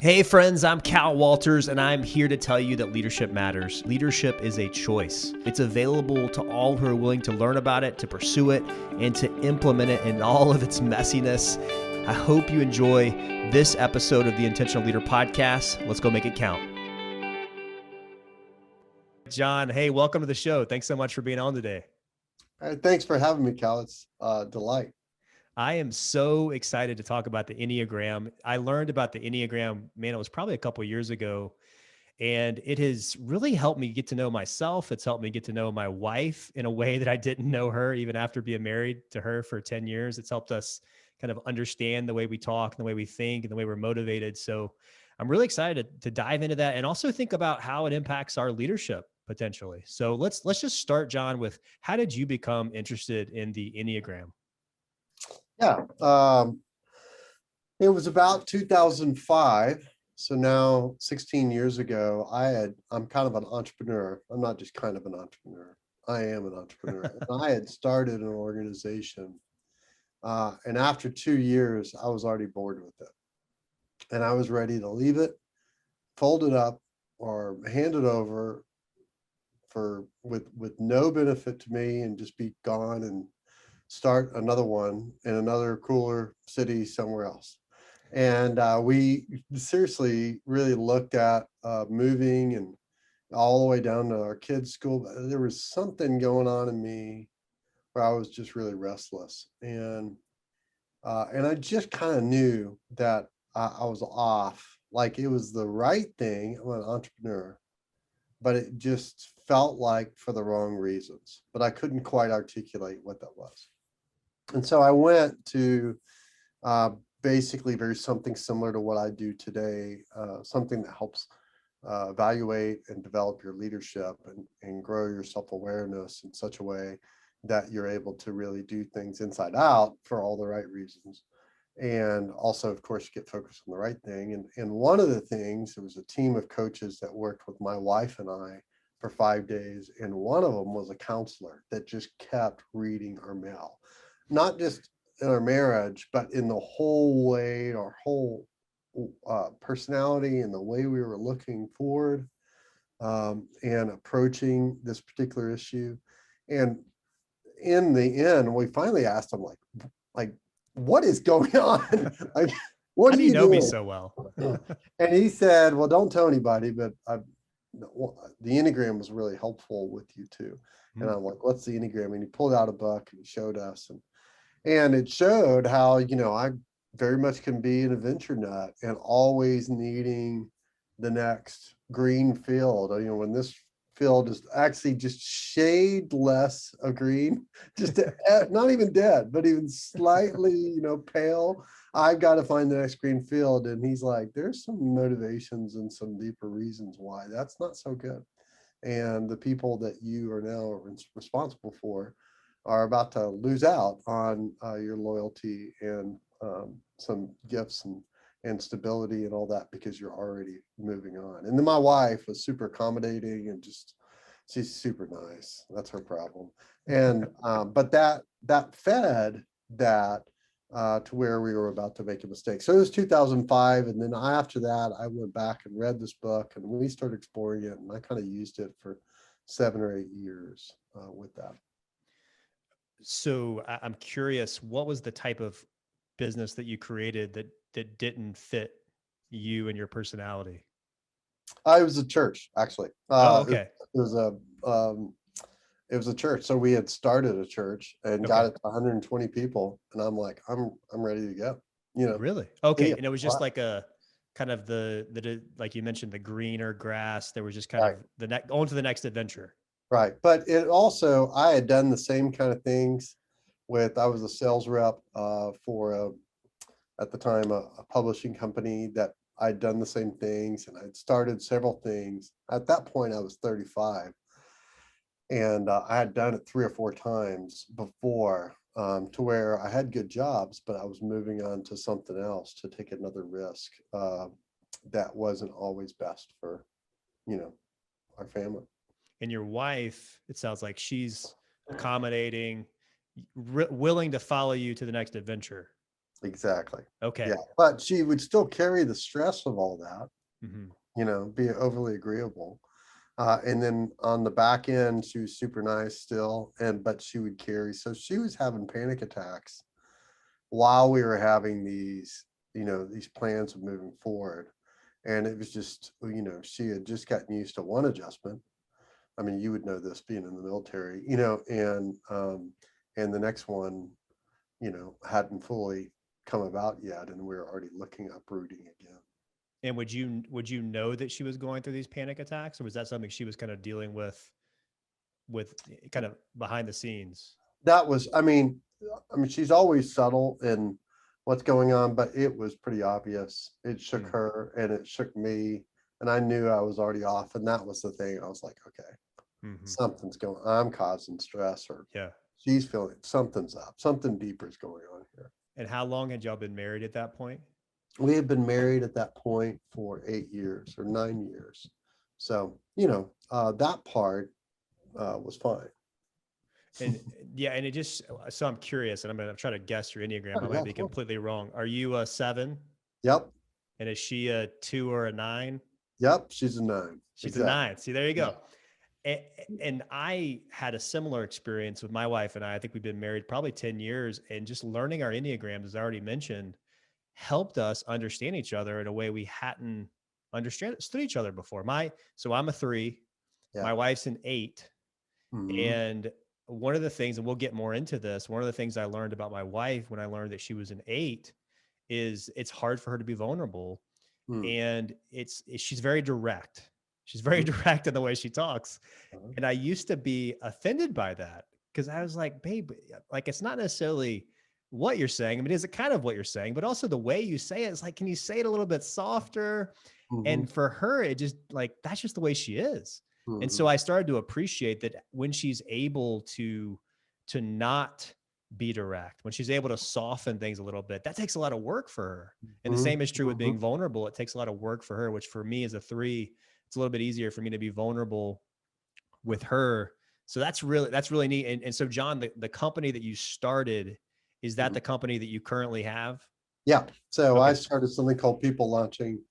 Hey friends, I'm Cal Walters, and I'm here to tell you that leadership matters. Leadership is a choice. It's available to all who are willing to learn about it, to pursue it, and to implement it in all of its messiness. I hope you enjoy this episode of the Intentional Leader Podcast. Let's go make it count. John, hey, welcome to the show. Thanks so much for being on today. All right, thanks for having me, Cal. It's a delight. I am so excited to talk about the Enneagram. I learned about the Enneagram, man, it was probably a couple of years ago, and it has really helped me get to know myself. It's helped me get to know my wife in a way that I didn't know her even after being married to her for 10 years. It's helped us kind of understand the way we talk and the way we think and the way we're motivated. So I'm really excited to dive into that and also think about how it impacts our leadership potentially. So let's just start, John, with how did you become interested in the Enneagram? Yeah, it was about 2005. So now 16 years ago, I'm kind of an entrepreneur. I'm not just kind of an entrepreneur. I am an entrepreneur. And I had started an organization. And after 2 years, I was already bored with it. And I was ready to leave it, fold it up, or hand it over with no benefit to me and just be gone and start another one in another cooler city somewhere else. And we seriously really looked at moving and all the way down to our kids' school. There was something going on in me where I was just really restless. And I just kind of knew that I was off. Like it was the right thing. I'm an entrepreneur, but it just felt like for the wrong reasons. But I couldn't quite articulate what that was. And so I went to basically something similar to what I do today, something that helps evaluate and develop your leadership and grow your self-awareness in such a way that you're able to really do things inside out for all the right reasons. And also, of course, get focused on the right thing. And one of the things, there was a team of coaches that worked with my wife and I for 5 days. And one of them was a counselor that just kept reading our mail. Not just in our marriage, but in the whole way, our whole personality and the way we were looking forward and approaching this particular issue. And in the end, we finally asked him, like, what is going on? Like, what How are do you you know me doing? so well? And he said, well, don't tell anybody, but the Enneagram was really helpful with you too. And I'm like, what's the Enneagram? And he pulled out a book and he showed us. And it showed how, I very much can be an adventure nut and always needing the next green field. When this field is actually just shade less of green, just not even dead, but even slightly, pale, I've got to find the next green field. And he's like, there's some motivations and some deeper reasons why that's not so good. And the people that you are now responsible for are about to lose out on your loyalty and some gifts and stability and all that because you're already moving on. And then my wife was super accommodating and she's super nice. That's her problem. And but that fed that to where we were about to make a mistake. So it was 2005, and then after that I went back and read this book and we started exploring it, and I kind of used it for 7 or 8 years with that. So I'm curious, what was the type of business that you created that didn't fit you and your personality? It was a church, actually. Okay. It was a church. So we had started a church and got it to 120 people, and I'm like, I'm ready to go. Really? Okay. Yeah. And it was just like a kind of the like you mentioned, the greener grass. There was just kind of on to the next adventure. Right. But it also, I had done the same kind of things I was a sales rep for at the time, a publishing company that I'd done the same things, and I'd started several things. At that point, I was 35, and I had done it 3 or 4 times before to where I had good jobs, but I was moving on to something else to take another risk that wasn't always best for, our family. And your wife, it sounds like she's accommodating, willing to follow you to the next adventure. Exactly. Okay. Yeah. But she would still carry the stress of all that, Hmm. be overly agreeable. And then on the back end, she was super nice still, but she would carry. So she was having panic attacks while we were having these plans of moving forward. And it was just, she had just gotten used to one adjustment. I mean, you would know this being in the military, and the next one, hadn't fully come about yet, and we were already looking uprooting again. And would you know that she was going through these panic attacks, or was that something she was kind of dealing with kind of behind the scenes? That was, I mean, she's always subtle in what's going on, but it was pretty obvious. It shook Mm. her and it shook me, and I knew I was already off. And that was the thing. I was like, okay, Hmm. something's going. I'm causing stress, or Yeah. she's feeling something's up. Something deeper is going on here. And how long had y'all been married at that point? We had been married at that point for 8 years or 9 years. So, that part was fine. And yeah, and it just, so I'm curious, and I'm gonna try to guess your Enneagram. Oh, I yeah, might be of course. completely wrong. Are you a 7? Yep. And is she a 2 or a 9? Yep. She's a 9. She's a Exactly. 9. See, there you Yeah. go. And I had a similar experience with my wife and I. I think we've been married probably 10 years, and just learning our Enneagrams, as I already mentioned, helped us understand each other in a way we hadn't understood each other before. So I'm a 3, Yeah. my wife's an 8. Mhm. And one of the things, and we'll get more into this, one of the things I learned about my wife when I learned that she was an 8 is it's hard for her to be vulnerable. Mm. And she's very direct. She's very Mhm. direct in the way she talks. Uh-huh. And I used to be offended by that because I was like, babe, like, it's not necessarily what you're saying. I mean, is it kind of what you're saying, but also the way you say it is like, can you say it a little bit softer? Mhm. And for her, it just like, that's just the way she is. And so Mhm. I started to appreciate that when she's able to not be direct, when she's able to soften things a little bit, that takes a lot of work for her. And the Mhm. same is true with Mhm. being vulnerable. It takes a lot of work for her, which for me as a 3, it's a little bit easier for me to be vulnerable with her. So that's really neat. And so John, the company that you started, is that Mhm. the company that you currently have? Yeah. So I Okay. started something called People Launching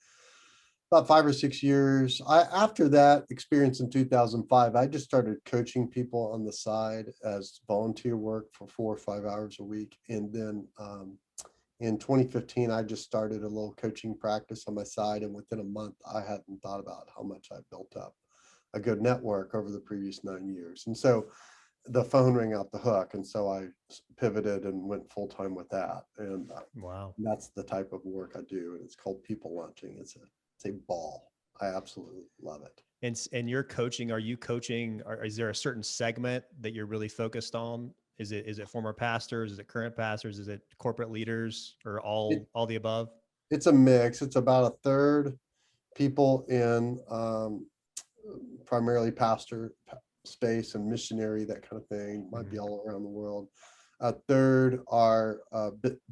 about 5 or 6 years. After that experience in 2005, I just started coaching people on the side as volunteer work for 4 or 5 hours a week. And then in 2015, I just started a little coaching practice on my side. And within a month, I hadn't thought about how much I built up a good network over the previous 9 years. And so the phone rang out the hook. And so I pivoted and went full time with that. And Wow. that's the type of work I do. And it's called People Launching. It's a ball. I absolutely love it. And you're coaching, are you coaching, or is there a certain segment that you're really focused on? Is it former pastors? Is it current pastors? Is it corporate leaders, or It, all the above? it's a mix. It's about a third people in primarily pastor space and missionary, that kind of thing. Might be Mhm. all around the world. A third are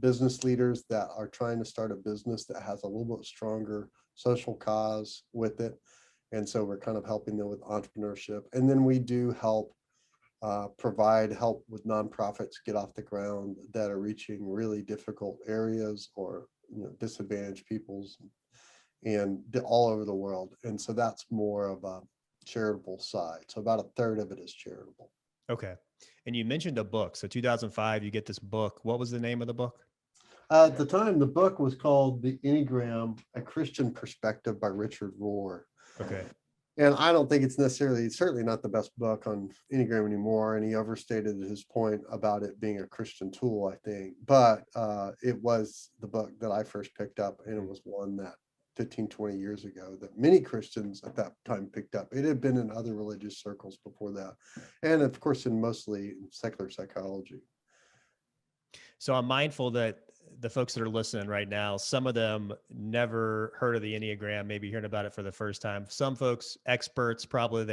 business leaders that are trying to start a business that has a little bit stronger social cause with it. And so we're kind of helping them with entrepreneurship. And then we do provide help with nonprofits get off the ground that are reaching really difficult areas, or disadvantaged peoples, and all over the world. And so that's more of a charitable side. So about a third of it is charitable. Okay. And you mentioned a book. So 2005, you get this book. What was the name of the book? At the time, the book was called The Enneagram, A Christian Perspective by Richard Rohr. Okay. And I don't think it's certainly not the best book on Enneagram anymore. And he overstated his point about it being a Christian tool, I think. But it was the book that I first picked up. And it Mm. was one that 15, 20 years ago that many Christians at that time picked up. It had been in other religious circles before that. And of course, in mostly secular psychology. So I'm mindful that the folks that are listening right now, some of them never heard of the Enneagram, maybe hearing about it for the first time. Some folks, experts, probably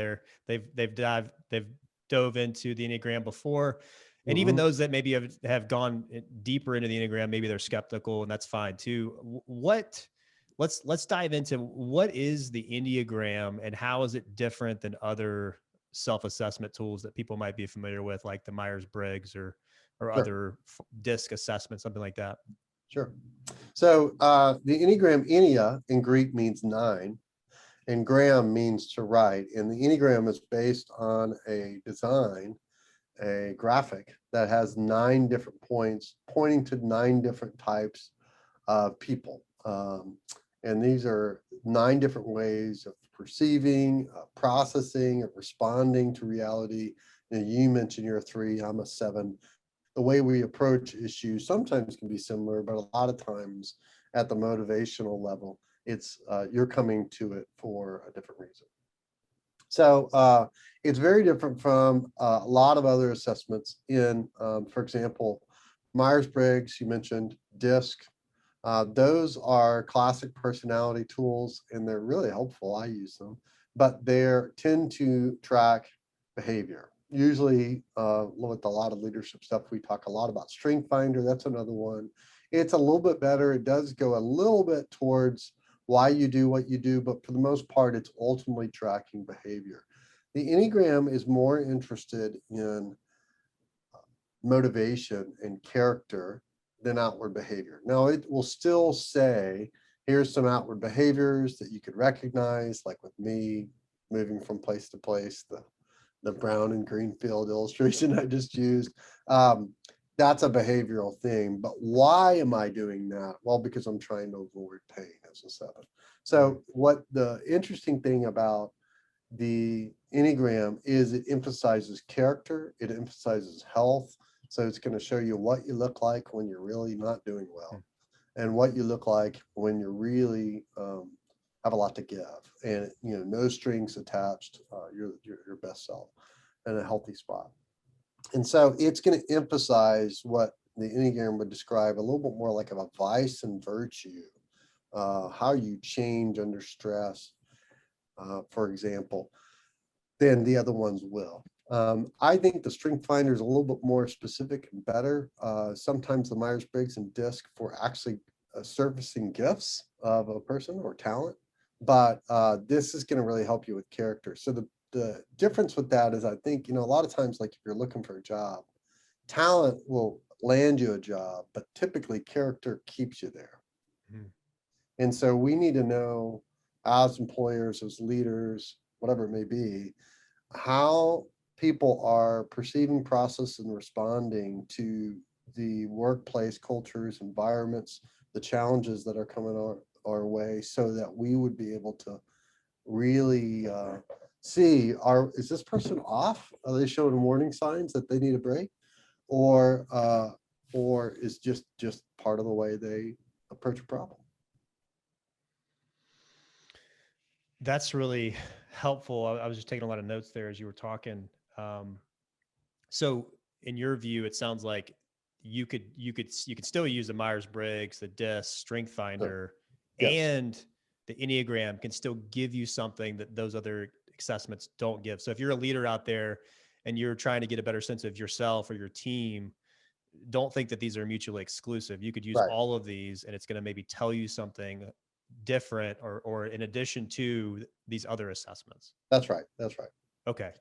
they've dove into the Enneagram before. And even Mhm. those that maybe have gone deeper into the Enneagram, maybe they're skeptical, and that's fine too. Let's dive into what is the Enneagram and how is it different than other self-assessment tools that people might be familiar with, like the Myers-Briggs or Sure. other disc assessment, something like that. Sure. So the Enneagram, Ennea in Greek means 9, and gram means to write. And the Enneagram is based on a design, a graphic that has 9 different points pointing to 9 different types of people. And these are 9 different ways of perceiving, processing, of responding to reality. You mentioned you're a 3, I'm a 7. The way we approach issues sometimes can be similar, but a lot of times at the motivational level, it's you're coming to it for a different reason. So it's very different from a lot of other assessments in, for example, Myers-Briggs, you mentioned, DISC. Those are classic personality tools, and they're really helpful. I use them, but they tend to track behavior. Usually, with a lot of leadership stuff, we talk a lot about Strength Finder. That's another one. It's a little bit better. It does go a little bit towards why you do what you do, but for the most part, it's ultimately tracking behavior. The Enneagram is more interested in motivation and character than outward behavior. Now, it will still say, here's some outward behaviors that you could recognize, like with me moving from place to place, the brown and green field illustration I just used. That's a behavioral thing. But why am I doing that? Well, because I'm trying to avoid pain as a 7. So what the interesting thing about the Enneagram is it emphasizes character, it emphasizes health. So it's going to show you what you look like when you're really not doing well, and what you look like when you're really have a lot to give, and no strings attached, your best self in a healthy spot. And so it's going to emphasize what the Enneagram would describe a little bit more like a vice and virtue, how you change under stress, for example, than the other ones will. I think the Strength Finder is a little bit more specific and better. Sometimes the Myers-Briggs and DISC for actually surfacing gifts of a person or talent, but this is going to really help you with character. So the difference with that is, I think, a lot of times, like if you're looking for a job, talent will land you a job, but typically character keeps you there. Mm-hmm. And so we need to know, as employers, as leaders, whatever it may be, how people are perceiving, process, and responding to the workplace cultures, environments, the challenges that are coming our way, so that we would be able to really see, is this person off? Are they showing warning signs that they need a break? Or is just part of the way they approach a problem? That's really helpful. I was just taking a lot of notes there as you were talking. So in your view, it sounds like you could still use the Myers-Briggs, the DISC, Strength Finder, yes, and the Enneagram can still give you something that those other assessments don't give. So if you're a leader out there and you're trying to get a better sense of yourself or your team, don't think that these are mutually exclusive. You could use all of these, and it's going to maybe tell you something different or in addition to these other assessments. That's right. Okay.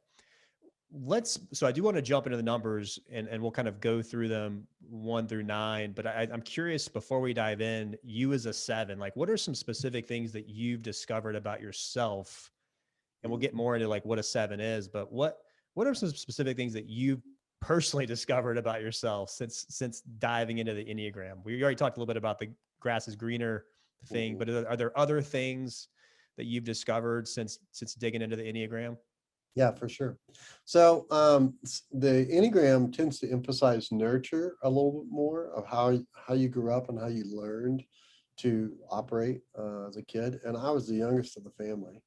So I do want to jump into the numbers, and we'll kind of go through them 1 through 9, but I'm curious, before we dive in, you as a 7, like what are some specific things that you've discovered about yourself? And we'll get more into like what a 7 is, but what are some specific things that you've personally discovered about yourself since diving into the Enneagram? We already talked a little bit about the grass is greener thing, but are there other things that you've discovered since digging into the Enneagram? Yeah, for sure. So the Enneagram tends to emphasize nurture a little bit more, of how you grew up and how you learned to operate as a kid. And I was the youngest of the family.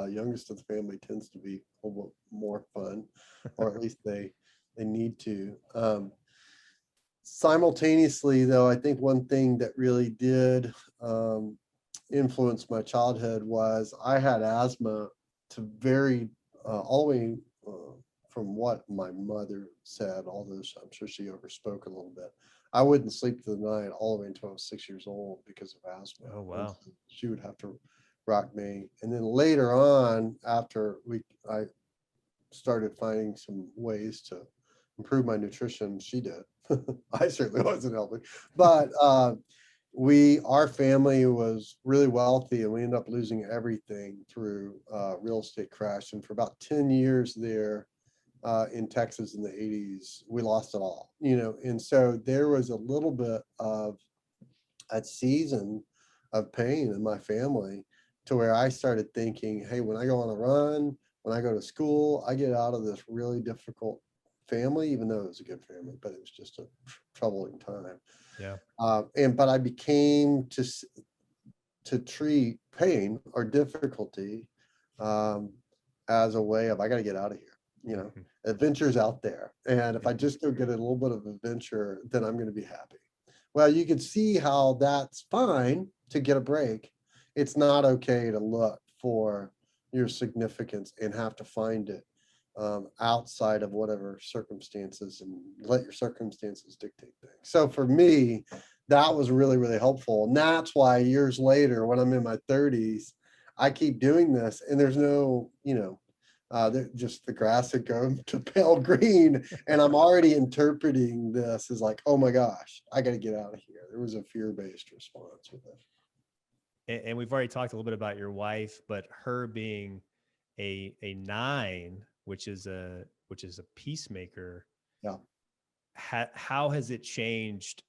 Youngest of the family tends to be a little bit more fun, or at least they need to. Simultaneously, though, I think one thing that really did influence my childhood was I had asthma to very all the way from what my mother said, although I'm sure she overspoke a little bit. I wouldn't sleep through the night all the way until I was 6 years old because of asthma. Oh, wow. She would have to rock me. And then later on, after I started finding some ways to improve my nutrition, she did. I certainly wasn't helping. But our family was really wealthy, and we ended up losing everything through real estate crash. And for about 10 years there in Texas in the 80s, we lost it all, and so there was a little bit of a season of pain in my family, to where I started thinking, hey, when I go on a run, when I go to school, I get out of this really difficult family, even though it was a good family, but it was just a troubling time. Yeah. But I became to treat pain or difficulty um, as a way of, I got to get out of here. Mhm. Adventure's out there, and if I just go get a little bit of adventure, then I'm going to be happy. Well, you can see how that's fine to get a break. It's not okay to look for your significance and have to find it outside of whatever circumstances, and let your circumstances dictate things. So for me, that was really, really helpful. And that's why years later, when I'm in my 30s, I keep doing this, and there's no, just the grass had gone to pale green, and I'm already interpreting this as like, oh my gosh, I got to get out of here. There was a fear-based response with it. And we've already talked a little bit about your wife, but her being a 9, which is a peacemaker. Yeah. How has it changed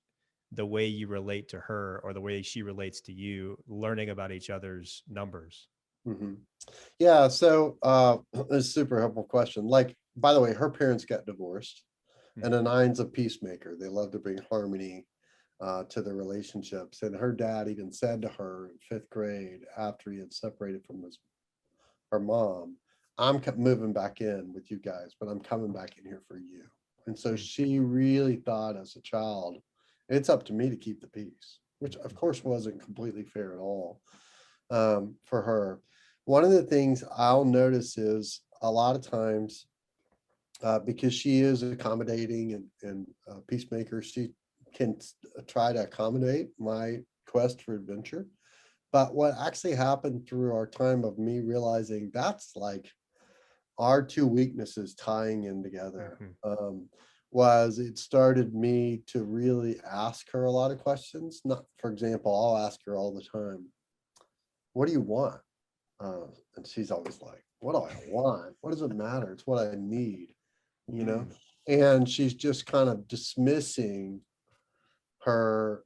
the way you relate to her, or the way she relates to you, learning about each other's numbers? Mm-hmm. Yeah. So it's a super helpful question. Like, by the way, her parents got divorced, and a 9's a peacemaker. They love to bring harmony to their relationships. And her dad even said to her in 5th grade, after he had separated from her mom, I'm moving back in with you guys, but I'm coming back in here for you. And so she really thought as a child, it's up to me to keep the peace, which of course wasn't completely fair at all for her. One of the things I'll notice is a lot of times, because she is accommodating and peacemaker, she can try to accommodate my quest for adventure. But what actually happened through our time of me realizing that's like our two weaknesses tying in together, was it started me to really ask her a lot of questions. Not, for example, I'll ask her all the time, what do you want? And she's always like, what do I want? What does it matter? It's what I need, you know? And she's just kind of dismissing her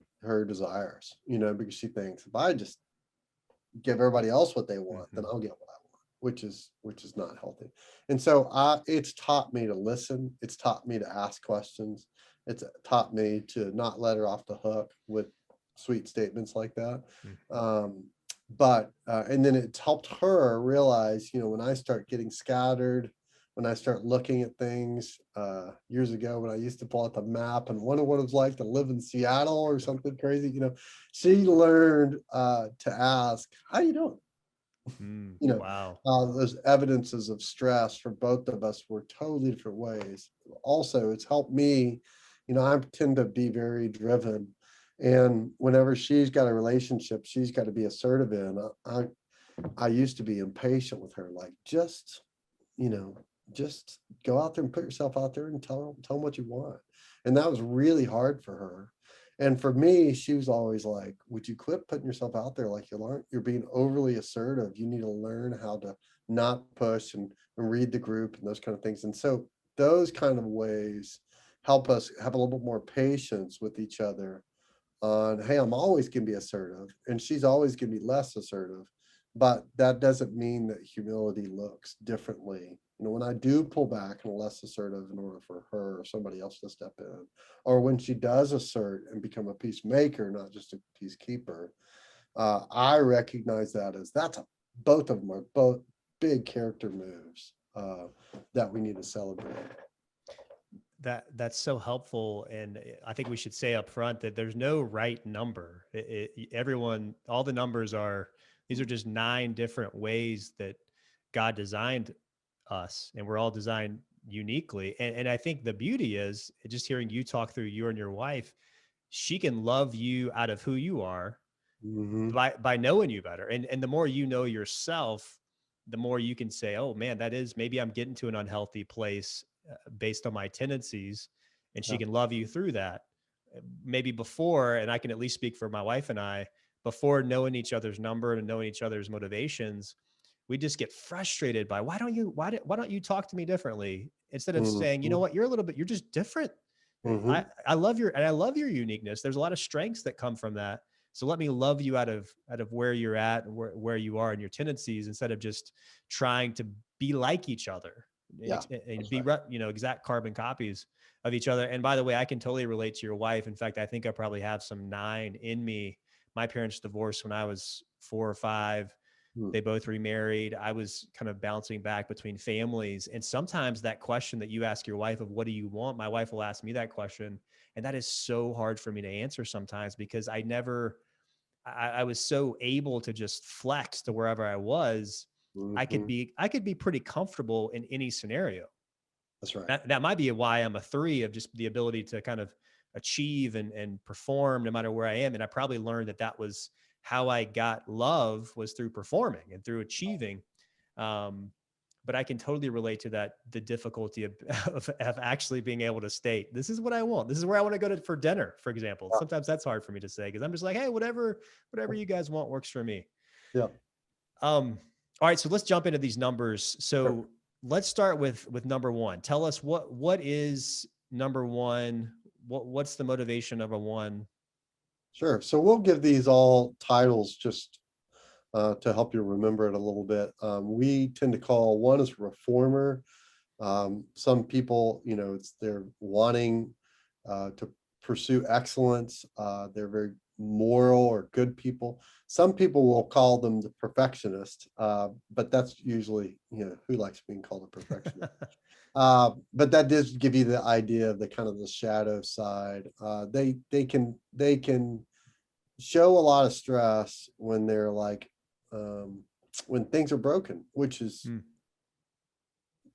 desires, because she thinks, if I just give everybody else what they want, then I'll get what I want, which is not healthy. And so it's taught me to listen. It's taught me to ask questions. It's taught me to not let her off the hook with sweet statements like that. But and then it's helped her realize, when I start getting scattered, when I start looking at things, years ago when I used to pull out the map and wonder what it was like to live in Seattle or something crazy, she learned to ask, how you doing? Wow. Those evidences of stress for both of us were totally different ways. Also, it's helped me, I tend to be very driven. And whenever she's got a relationship, she's got to be assertive in. I used to be impatient with her, like, just go out there and put yourself out there and tell them what you want. And that was really hard for her. And for me, she was always like, would you quit putting yourself out there like you're being overly assertive. You need to learn how to not push and read the group and those kind of things. And so those kind of ways help us have a little bit more patience with each other on, hey, I'm always going to be assertive and she's always going to be less assertive. But that doesn't mean that humility looks differently. When I do pull back and less assertive in order for her or somebody else to step in, or when she does assert and become a peacemaker, not just a peacekeeper, I recognize that as both of them are both big character moves that we need to celebrate. That's so helpful. And I think we should say up front that there's no right number. Everyone, all the numbers these are just 9 different ways that God designed us, and we're all designed uniquely. And I think the beauty is just hearing you talk through you and your wife, she can love you out of who you are by knowing you better. And the more you know yourself, the more you can say, oh man, maybe I'm getting to an unhealthy place based on my tendencies, and she can love you through that. maybe before, and I can at least speak for my wife and I, before knowing each other's number and knowing each other's motivations, we just get frustrated by why don't you talk to me differently, instead of saying, you know Mhm. what, you're just different. Mhm. I love your uniqueness. There's a lot of strengths that come from that. So let me love you out of where you're at and where you are and your tendencies, instead of just trying to be like each other Yeah, and that's be, right. exact carbon copies of each other. And by the way, I can totally relate to your wife. In fact, I think I probably have some 9 in me. My parents divorced when I was 4 or 5. Mm. They both remarried. I was kind of bouncing back between families. And sometimes that question that you ask your wife of what do you want, my wife will ask me that question. And that is so hard for me to answer sometimes, because I was so able to just flex to wherever I was. Mhm. I could be pretty comfortable in any scenario. That's right. That might be why I'm a 3, of just the ability to kind of achieve and perform no matter where I am. And I probably learned that that was how I got love, was through performing and through achieving. Um, but I can totally relate to that, the difficulty of actually being able to state, this is what I want. This is where I want to go to for dinner, for example. Yeah. Sometimes that's hard for me to say, because I'm just like, hey, whatever you guys want works for me. Yeah. All right, so let's jump into these numbers. Sure. So let's start with number 1. Tell us what is number 1? What's the motivation of a 1? Sure. So we'll give these all titles just to help you remember it a little bit. We tend to call one as reformer. Some people, they're wanting to pursue excellence. They're very moral or good people. Some people will call them the perfectionist, but that's usually, who likes being called a perfectionist? But that does give you the idea of the kind of the shadow side. They can show a lot of stress when they're like when things are broken, which is Hmm.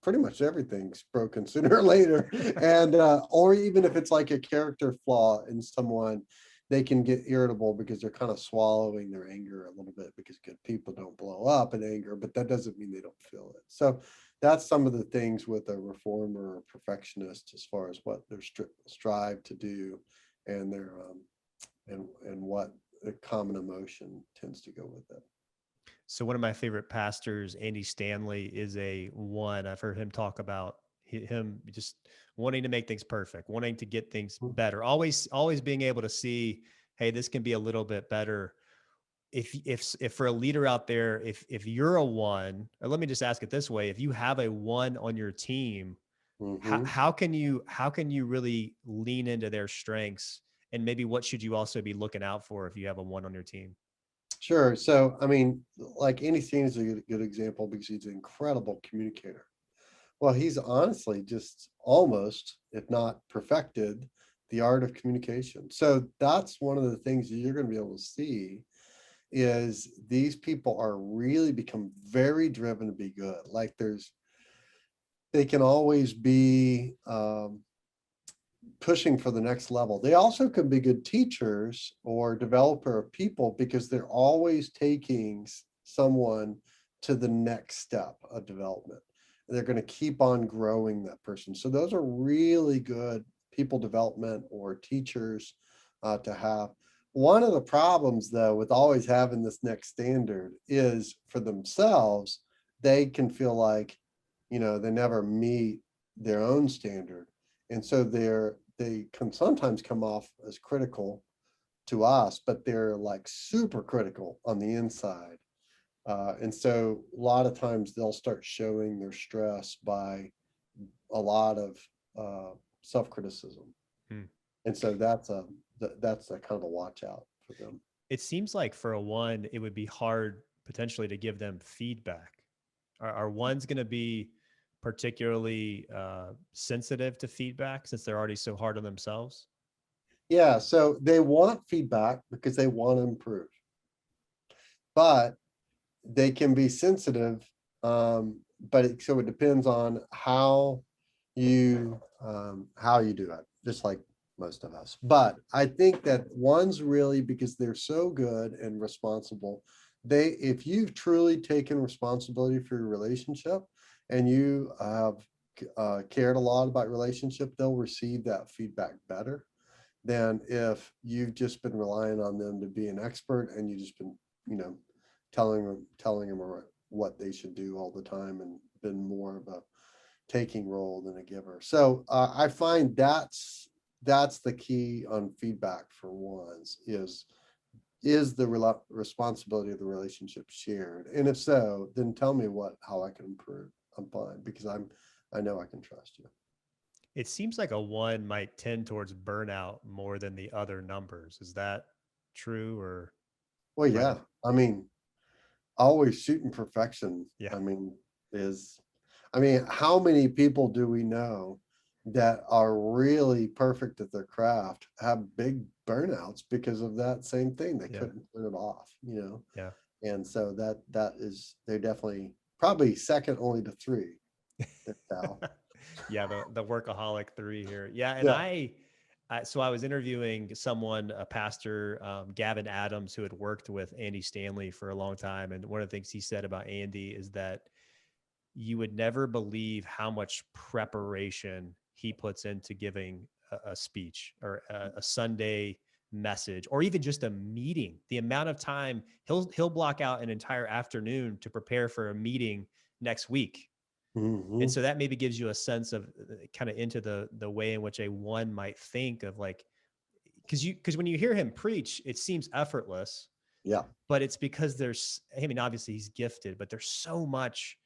pretty much everything's broken sooner or later. And or even if it's like a character flaw in someone, they can get irritable because they're kind of swallowing their anger a little bit, because good people don't blow up in anger, but that doesn't mean they don't feel it. So that's some of the things with a reformer or perfectionist, as far as what they're strive to do, and their and what the common emotion tends to go with it. So one of my favorite pastors, Andy Stanley, is a 1. I've heard him talk about him just wanting to make things perfect, wanting to get things better, always being able to see, hey, this can be a little bit better. If for a leader out there, if you're a 1, or let me just ask it this way, if you have a 1 on your team, Mm-hmm. how can you really lean into their strengths, and maybe what should you also be looking out for if you have a 1 on your team? Sure. So, I mean, like Andy Steen is a good example because he's an incredible communicator. Well, he's honestly just almost, if not perfected, the art of communication. So that's one of the things that you're going to be able to see is these people are really become very driven to be good. Like they can always be pushing for the next level. They also can be good teachers or developer of people because they're always taking someone to the next step of development. They're going to keep on growing that person. So those are really good people development or teachers to have. One of the problems, though, with always having this next standard is for themselves, they can feel like, they never meet their own standard. And so they can sometimes come off as critical to us, but they're like super critical on the inside. And so a lot of times they'll start showing their stress by a lot of self-criticism. Hmm. And so that's a kind of a watch out for them. It seems like for a 1, it would be hard potentially to give them feedback. Are 1s going to be particularly sensitive to feedback, since they're already so hard on themselves? Yeah, so they want feedback because they want to improve, but they can be sensitive. But so it depends on how you do it, just like most of us. But I think that 1's really, because they're so good and responsible, if you've truly taken responsibility for your relationship and you have cared a lot about relationship, they'll receive that feedback better. than if you've just been relying on them to be an expert and you just been, telling them what they should do all the time and been more of a taking role than a giver. So I find that's the key on feedback for ones is the responsibility of the relationship shared? And if so, then tell me how I can improve. I'm fine because I know I can trust you. It seems like a one might tend towards burnout more than the other numbers. Is that true or? Well, yeah. I mean, always shooting perfection. Yeah. How many people do we know that are really perfect at their craft have big burnouts because of that same thing? They couldn't turn it off, Yeah. And so they're definitely probably second only to three. Yeah, the workaholic three here. Yeah, and Yeah. so I was interviewing someone, a pastor, Gavin Adams, who had worked with Andy Stanley for a long time, and one of the things he said about Andy is that you would never believe how much preparation he puts into giving a speech or a Sunday message or even just a meeting. The amount of time he'll block out an entire afternoon to prepare for a meeting next week. Mm-hmm. And so that maybe gives you a sense of kind of into the way in which a one might think of like, because when you hear him preach, it seems effortless. Yeah. But it's because obviously he's gifted, but there's so much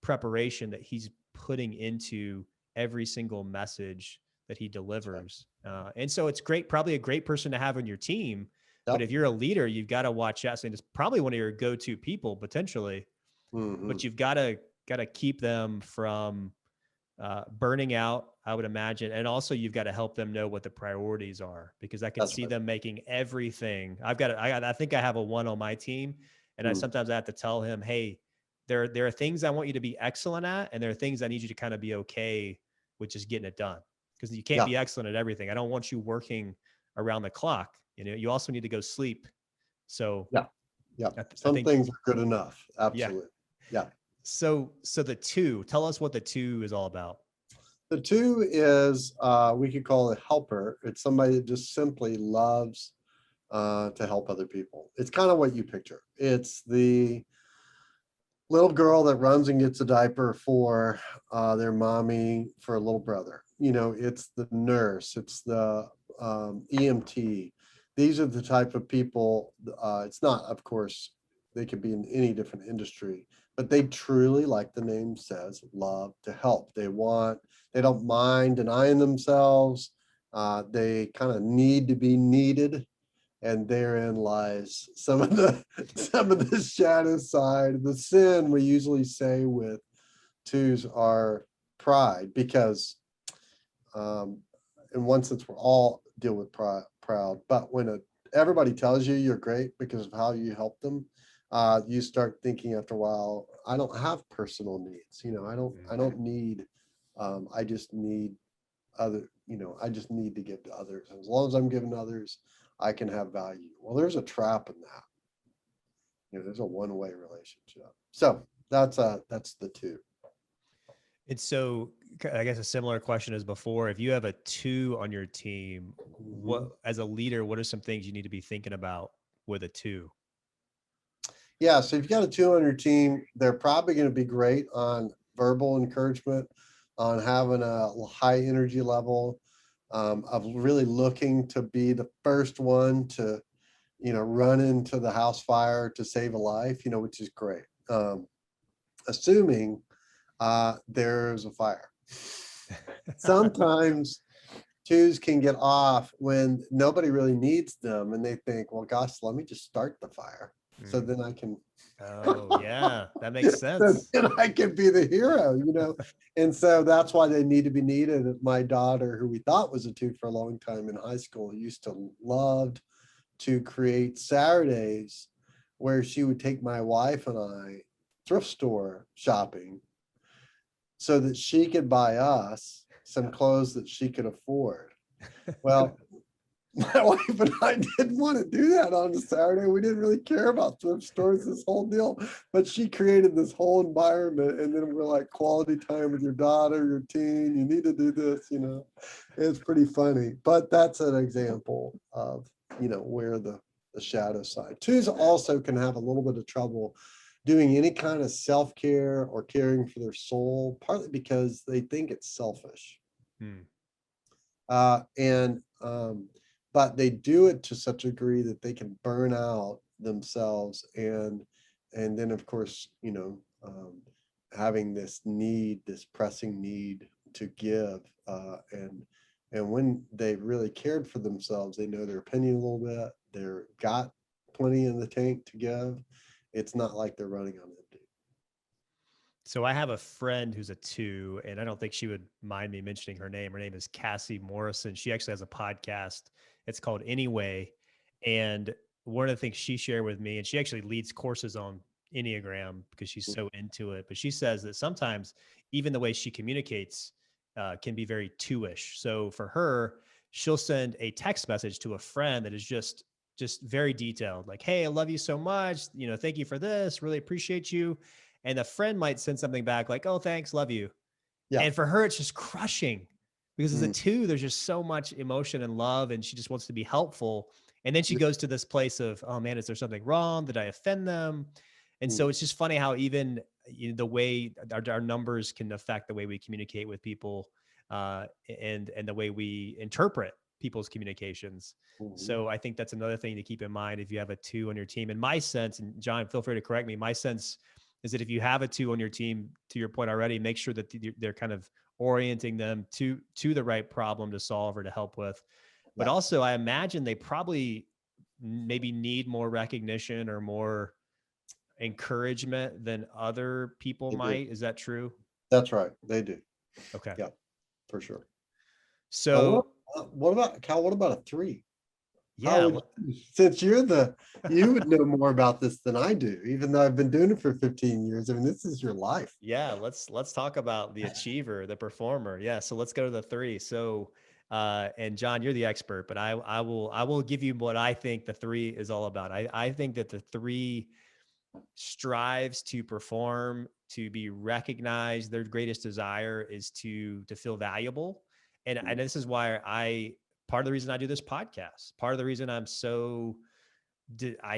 preparation that he's putting into every single message that he delivers. And so it's great, probably a great person to have on your team. But if you're a leader, you've got to watch out. So it's probably one of your go-to people potentially, but you've got to keep them from burning out, I would imagine. And also you've got to help them know what the priorities are, because I can see them making everything. I think I have a one on my team, and I sometimes I have to tell him, hey, there are things I want you to be excellent at, and there are things I need you to kind of be okay with just getting it done, because you can't be excellent at everything. I don't want you working around the clock. You also need to go sleep. So some things are good enough. Absolutely. Yeah. So the two, tell us what the two is all about. The two is, we could call it helper. It's somebody that just simply loves to help other people. It's kind of what you picture. It's the little girl that runs and gets a diaper for their mommy for a little brother. It's the nurse. It's the EMT. These are the type of people. It's not, of course, they could be in any different industry, but they truly, like the name says, love to help. They don't mind denying themselves. They kind of need to be needed. And therein lies some of the shadow side. The sin we usually say with twos are pride, because in one sense we're all deal with proud, but when everybody tells you you're great because of how you help them, you start thinking after a while, I don't have personal needs. I don't need, I just need I just need to give to others. As long as I'm giving to others, I can have value. Well, there's a trap in that. There's a one-way relationship. So that's the two. And so I guess a similar question as before, if you have a two on your team, what, as a leader, what are some things you need to be thinking about with a two? Yeah. So if you've got a two on your team, they're probably going to be great on verbal encouragement, on having a high energy level, of really looking to be the first one to, run into the house fire to save a life, which is great. Assuming there's a fire. Sometimes twos can get off when nobody really needs them, and they think, well, gosh, let me just start the fire. So then I can. Oh, yeah, that makes sense. So then I can be the hero, And so that's why they need to be needed. My daughter, who we thought was a two for a long time in high school, used to love to create Saturdays where she would take my wife and I thrift store shopping so that she could buy us some clothes that she could afford. Well, my wife and I didn't want to do that on a Saturday. We didn't really care about thrift stores, this whole deal. But she created this whole environment. And then we're like, quality time with your daughter, your teen, you need to do this, It's pretty funny. But that's an example of, where the shadow side. Twos also can have a little bit of trouble doing any kind of self-care or caring for their soul, partly because they think it's selfish. And but they do it to such a degree that they can burn out themselves, and then of course having this pressing need to give, and when they've really cared for themselves, they know their opinion a little bit, they're got plenty in the tank to give. It's not like they're running on empty. So I have a friend who's a 2, and I don't think she would mind me mentioning her name. Her name is Cassie Morrison. She actually has a podcast. It's called Anyway. And one of the things she shared with me, and she actually leads courses on Enneagram because she's so into it. But she says that sometimes even the way she communicates can be very 2-ish. So for her, she'll send a text message to a friend that is just very detailed, like, hey, I love you so much. Thank you for this. Really appreciate you. And the friend might send something back like, oh, thanks, love you. Yeah. And for her, it's just crushing because as a 2, there's just so much emotion and love, and she just wants to be helpful. And then she goes to this place of, oh man, is there something wrong? Did I offend them? And so it's just funny how even the way our numbers can affect the way we communicate with people, and the way we interpret people's communications. So I think that's another thing to keep in mind if you have a 2 on your team. In my sense, and John, feel free to correct me, my sense is that if you have a 2 on your team, to your point already, make sure that they're kind of orienting them to the right problem to solve or to help with. But also, I imagine they probably maybe need more recognition or more encouragement than other people might. Is that true? That's right. They do. Okay. Yeah, for sure. So what about Cal? What about a 3? yeah, Since you would know more about this than I do, even though I've been doing it for 15 years. I mean, this is your life. Yeah, let's talk about the achiever, the performer. Yeah, so let's go to the 3. So and John, you're the expert, but I will give you what I think the 3 is all about. I think that the 3 strives to perform, to be recognized. Their greatest desire is to feel valuable. And this is why part of the reason I do this podcast, part of the reason I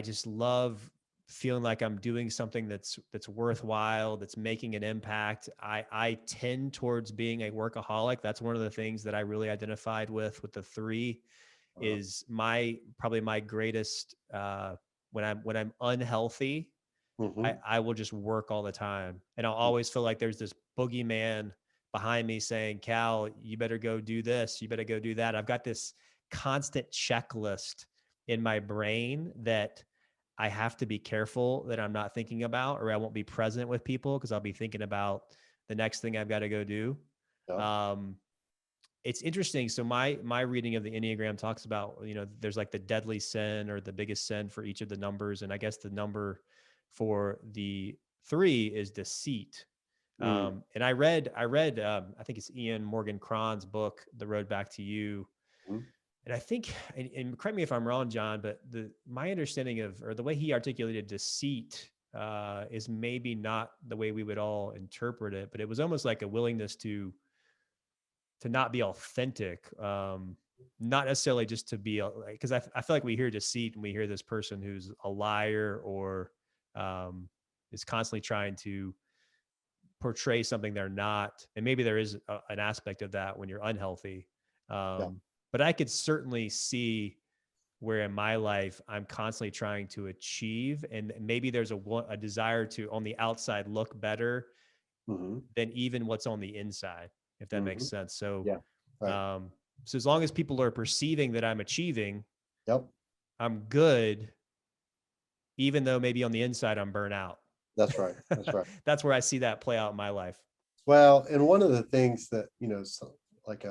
just love feeling like I'm doing something that's worthwhile, that's making an impact. I tend towards being a workaholic. That's one of the things that I really identified with the 3 is probably my greatest, when I'm unhealthy, I will just work all the time. And I'll always feel like there's this boogeyman behind me saying, Cal, you better go do this. You better go do that. I've got this constant checklist in my brain that I have to be careful that I'm not thinking about, or I won't be present with people because I'll be thinking about the next thing I've got to go do. It's interesting. So my reading of the Enneagram talks about, there's like the deadly sin or the biggest sin for each of the numbers. And I guess the number for the 3 is deceit. And I read, I think it's Ian Morgan Cron's book, The Road Back to You. And I think, and correct me if I'm wrong, John, but my understanding or the way he articulated deceit is maybe not the way we would all interpret it, but it was almost like a willingness to not be authentic, not necessarily just to be, because I feel like we hear deceit and we hear this person who's a liar or is constantly trying to portray something they're not. And maybe there is an aspect of that when you're unhealthy. But I could certainly see where in my life I'm constantly trying to achieve, and maybe there's a desire to on the outside look better than even what's on the inside, if that makes sense. So, so as long as people are perceiving that I'm achieving, I'm good, even though maybe on the inside I'm burnt out. That's right. That's right. That's where I see that play out in my life. Well, and one of the things that, like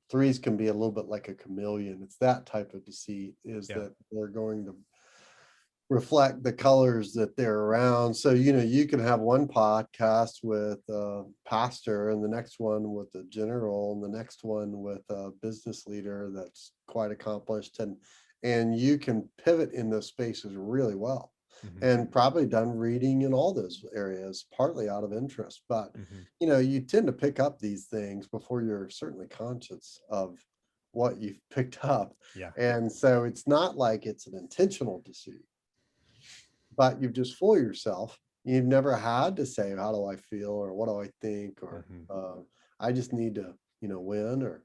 threes can be a little bit like a chameleon. It's that type of deceit is that they're going to reflect the colors that they're around. So, you can have one podcast with a pastor, and the next one with a general, and the next one with a business leader that's quite accomplished. And you can pivot in those spaces really well. Mhm. And probably done reading in all those areas, partly out of interest. But, Mhm. you tend to pick up these things before you're certainly conscious of what you've picked up. Yeah. And so it's not like it's an intentional decision, but you've just fooled yourself. You've never had to say, how do I feel, or what do I think, or Mhm. I just need to, win,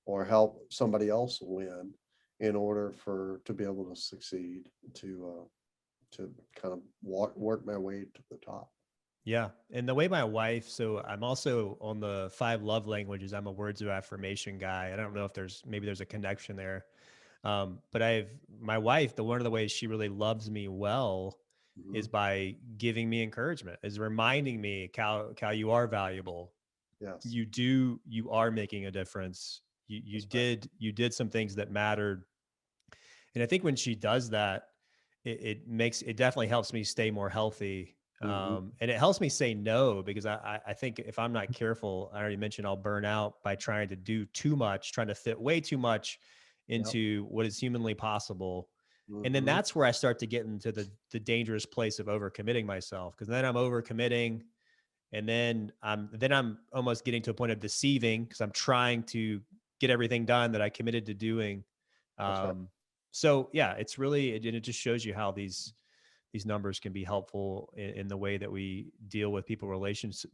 or help somebody else win in order to be able to succeed, to kind of work my way to the top. Yeah. And the way my wife, so I'm also on the 5 love languages. I'm a words of affirmation guy. I don't know if maybe there's a connection there. But my wife, one of the ways she really loves me well is Mhm. by giving me encouragement, is reminding me, Cal, you are valuable. Yes, You are making a difference. that's right. You did some things that mattered. And I think when she does that, it definitely helps me stay more healthy. Hmm. And it helps me say no, because I think if I'm not careful, I already mentioned I'll burn out by trying to do too much, trying to fit way too much Yep. into what is humanly possible. And then Hmm. that's where I start to get into the dangerous place of overcommitting myself, because then I'm overcommitting, and then I'm almost getting to a point of deceiving because I'm trying to get everything done that I committed to doing. That's right. Um, so yeah, it's really, it just shows you how these numbers can be helpful in the way that we deal with people relations.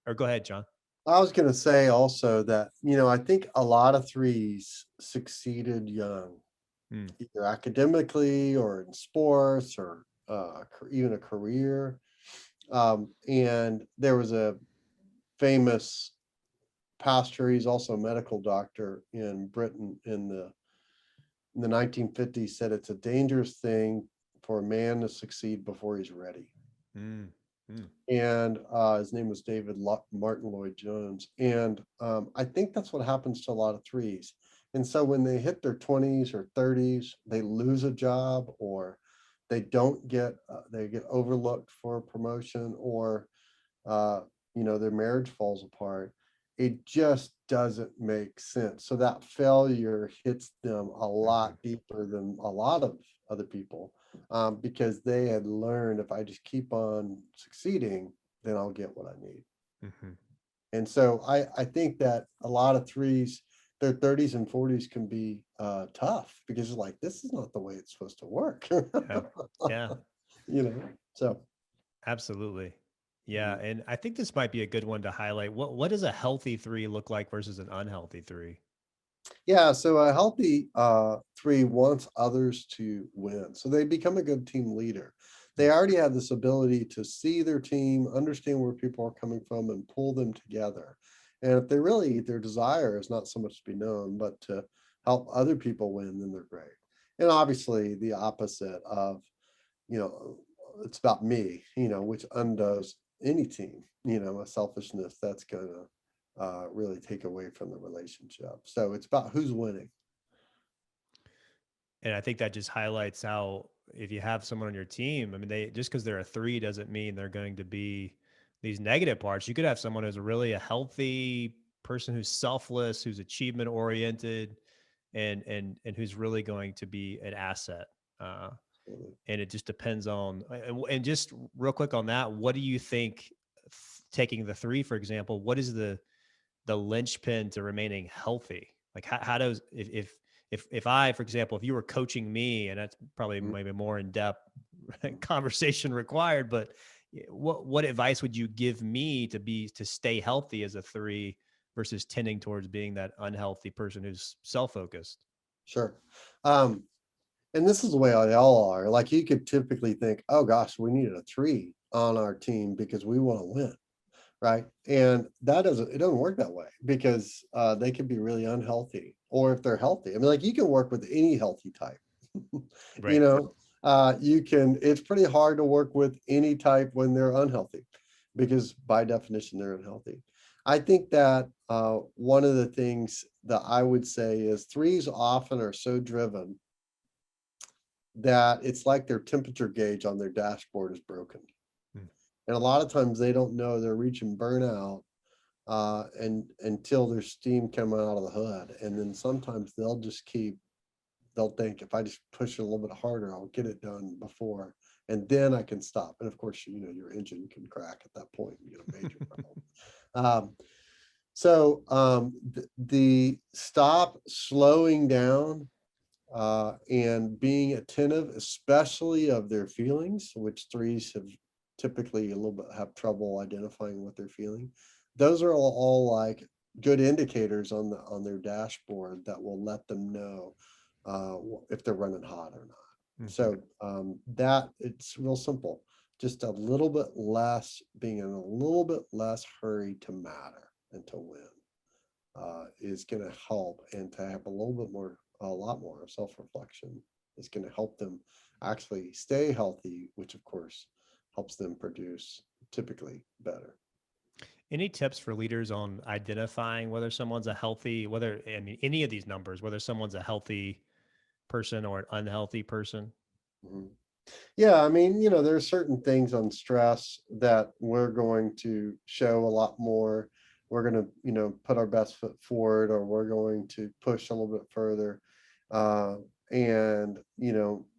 Or go ahead, John. I was going to say also that, I think a lot of threes succeeded young, Mm, either academically or in sports, or even a career. And there was a famous pastor, he's also a medical doctor in Britain in the 1950s, said it's a dangerous thing for a man to succeed before he's ready. mm, mm, And his name was Martin Lloyd Jones. And I think that's what happens to a lot of threes. And so when they hit their 20s or 30s, they lose a job, or they get overlooked for a promotion, or uh, their marriage falls apart. It just doesn't make sense. So that failure hits them a mhm, lot deeper than a lot of other people, because they had learned, if I just keep on succeeding, then I'll get what I need. mhm. And so I think that a lot of threes, their 30s and 40s can be tough, because it's like, this is not the way it's supposed to work. Yeah, yeah, So. absolutely. Yeah, Mhm. and I think this might be a good one to highlight. What does a healthy 3 look like versus an unhealthy 3? Yeah, so a healthy three wants others to win. So they become a good team leader. They Mm, already have this ability to see their team, understand where people are coming from, and pull them together. And if their desire is not so much to be known, but to help other people win, then they're great. And obviously the opposite of, you know, it's about me, which undoes any team, a selfishness that's gonna really take away from the relationship. So it's about who's winning. And I think that just highlights how, if you have someone on your team, I mean, they just because they're a 3 doesn't mean they're going to be these negative parts. You could have someone who's really a healthy person, who's selfless, who's achievement oriented, and who's really going to be an asset. Uh, and it just depends on. And just real quick on that, what do you think? Taking the 3, for example, what is the linchpin to remaining healthy? Like how does, if I, for example, if you were coaching me, and that's probably Mhm. maybe more in depth conversation required, but what advice would you give me to stay healthy as a 3 versus tending towards being that unhealthy person who's self-focused? Sure. Um, and this is the way they all are. Like, you could typically think, oh gosh, we needed a three on our team because we want to win. Right. And it doesn't work that way, because they can be really unhealthy, or if they're healthy. I mean, like, you can work with any healthy type. you Right. know, it's pretty hard to work with any type when they're unhealthy, because by definition, they're unhealthy. I think that one of the things that I would say is threes often are so driven that it's like their temperature gauge on their dashboard is broken. Hmm. And a lot of times they don't know they're reaching burnout and until there's steam coming out of the hood. And then sometimes they'll think if I just push it a little bit harder, I'll get it done before, and then I can stop. And of course, your engine can crack at that point and get a major problem. The stop slowing down and being attentive, especially of their feelings, which threes have typically a little bit have trouble identifying what they're feeling. Those are all like good indicators on their dashboard that will let them know if they're running hot or not. Mhm. So that it's real simple. Just a little bit less, being in a little bit less hurry to matter and to win is going to help, and to have a lot more self-reflection is going to help them actually stay healthy, which of course helps them produce typically better. Any tips for leaders on identifying whether someone's a healthy, any of these numbers, whether someone's a healthy person or an unhealthy person? Mhm. Yeah, I mean, there are certain things on stress that we're going to show a lot more. We're going to, put our best foot forward, or we're going to push a little bit further. And,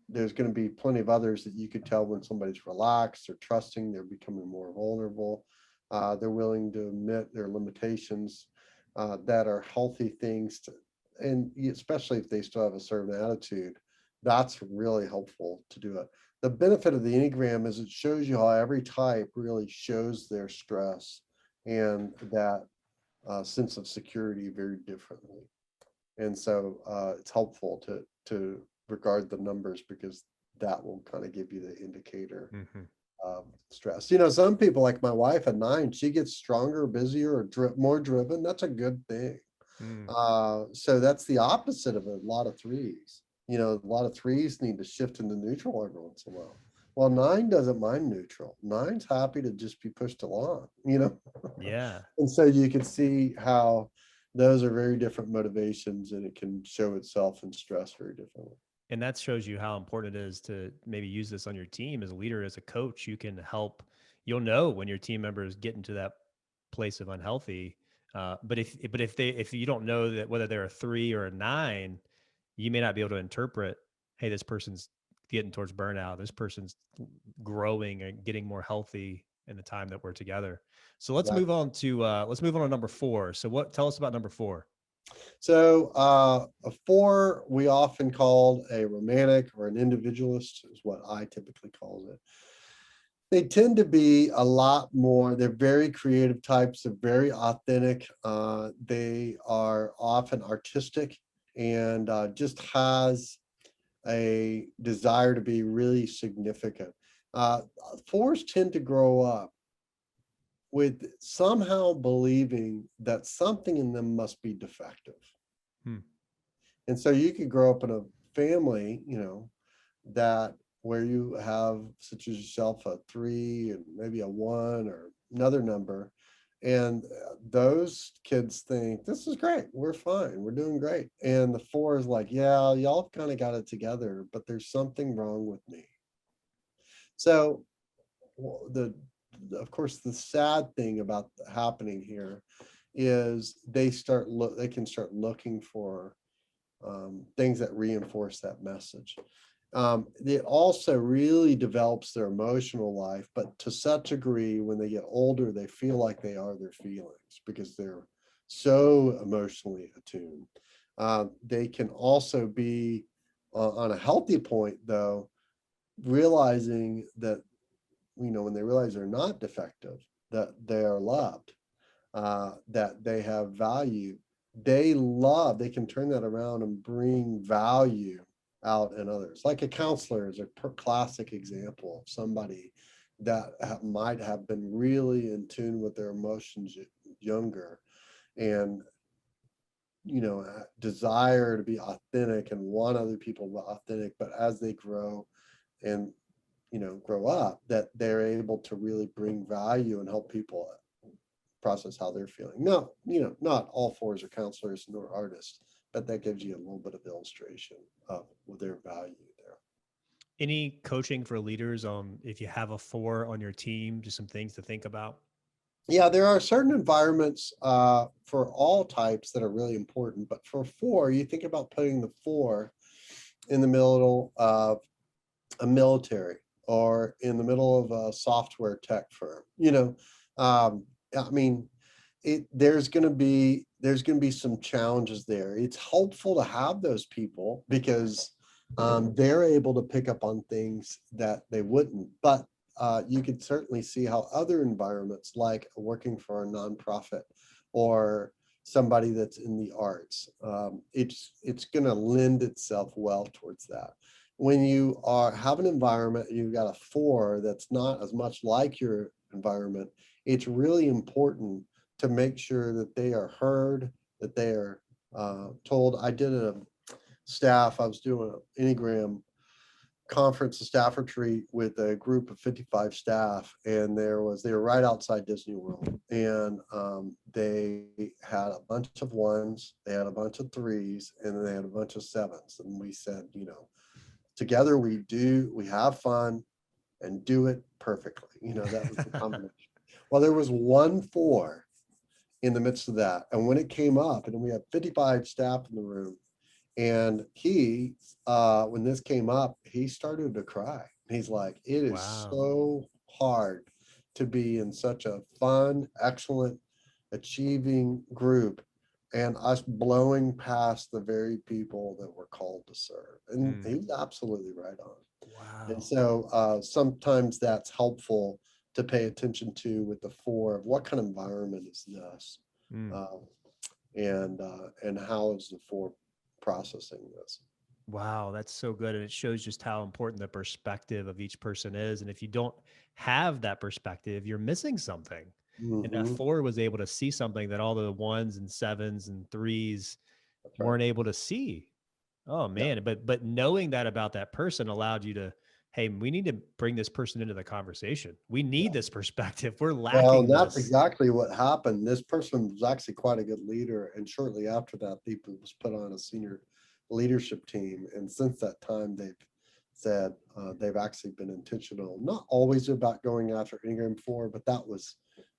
there's going to be plenty of others that you could tell when somebody's relaxed or trusting, they're becoming more vulnerable. They're willing to admit their limitations that are healthy things and especially if they still have a certain attitude, that's really helpful to do it. The benefit of the Enneagram is it shows you how every type really shows their stress and that sense of security very differently. And so it's helpful to regard the numbers because that will kind of give you the indicator Mm-hmm. of stress. Some people like my wife at 9, she gets stronger, busier, or more driven. That's a good thing. Mm. So that's the opposite of a lot of threes. A lot of threes need to shift into neutral every once in a while. Well, 9 doesn't mind neutral. 9's happy to just be pushed along. Yeah. And so you can see how those are very different motivations, and it can show itself in stress very differently. And that shows you how important it is to maybe use this on your team as a leader, as a coach. You'll know when your team members get into that place of unhealthy. But if you don't know that whether they're a 3 or a 9, you may not be able to interpret, hey, this person's getting towards burnout. This person's growing and getting more healthy in the time that we're together. So let's Exactly. move on to number 4. So tell us about number 4. So a 4 we often called a romantic or an individualist is what I typically call it. They tend to be a lot more, they're very creative types, they're very authentic. They are often artistic and just has a desire to be really significant. Uh, 4s tend to grow up with somehow believing that something in them must be defective. Hmm. And so you could grow up in a family, that where you have, such as yourself, a 3 and maybe a 1 or another number. And those kids think, this is great. We're fine. We're doing great. And the 4 is like, yeah, y'all kind of got it together, but there's something wrong with me. So of course, the sad thing about happening here is they can start looking for things that reinforce that message. It also really develops their emotional life, but to such a degree, when they get older, they feel like they are their feelings because they're so emotionally attuned. They can also be on a healthy point, though, realizing that, when they realize they're not defective, that they are loved, that they have value. They can turn that around and bring value out in others. Like a counselor is a classic example of somebody that might have been really in tune with their emotions younger and, desire to be authentic and want other people to be authentic. But as they grow and, grow up, that they're able to really bring value and help people process how they're feeling. No, not all 4s are counselors nor artists, but that gives you a little bit of illustration of their value there. Any coaching for leaders on if you have a 4 on your team, just some things to think about? Yeah, there are certain environments for all types that are really important, but for 4, you think about putting the 4 in the middle of a military or in the middle of a software tech firm. I mean, there's going to be some challenges there. It's helpful to have those people because they're able to pick up on things that they wouldn't. But you could certainly see how other environments, like working for a nonprofit or somebody that's in the arts, it's going to lend itself well towards that. When you have an environment, you've got a 4 that's not as much like your environment, it's really important to make sure that they are heard, that they are told. I was doing an Enneagram conference, a staff retreat with a group of 55 staff, and they were right outside Disney World, and they had a bunch of 1s, they had a bunch of 3s, and then they had a bunch of 7s. And we said, together we have fun and do it perfectly. That was the combination. Well, there was 1 4 in the midst of that. And when it came up, and we had 55 staff in the room, and when this came up, he started to cry. He's like, it is Wow. so hard to be in such a fun, excellent, achieving group and us blowing past the very people that we're called to serve. And he's absolutely right on. And Wow. so sometimes that's helpful to pay attention to with the 4 of what kind of environment is this, Mm. and how is the 4 processing this. Wow, that's so good. And it shows just how important the perspective of each person is. And if you don't have that perspective, you're missing something. And that Mm-hmm. 4 was able to see something that all the 1s and 7s and 3s That's right. weren't able to see. Oh Yeah. man. But knowing that about that person allowed you to, hey, we need to bring this person into the conversation. We need this perspective. We're Well, lacking and that's this. exactly what happened. This person was actually quite a good leader, and shortly after that, he was put on a senior leadership team. And since that time, they've said they've actually been intentional, not always about going after Enneagram 4, but that was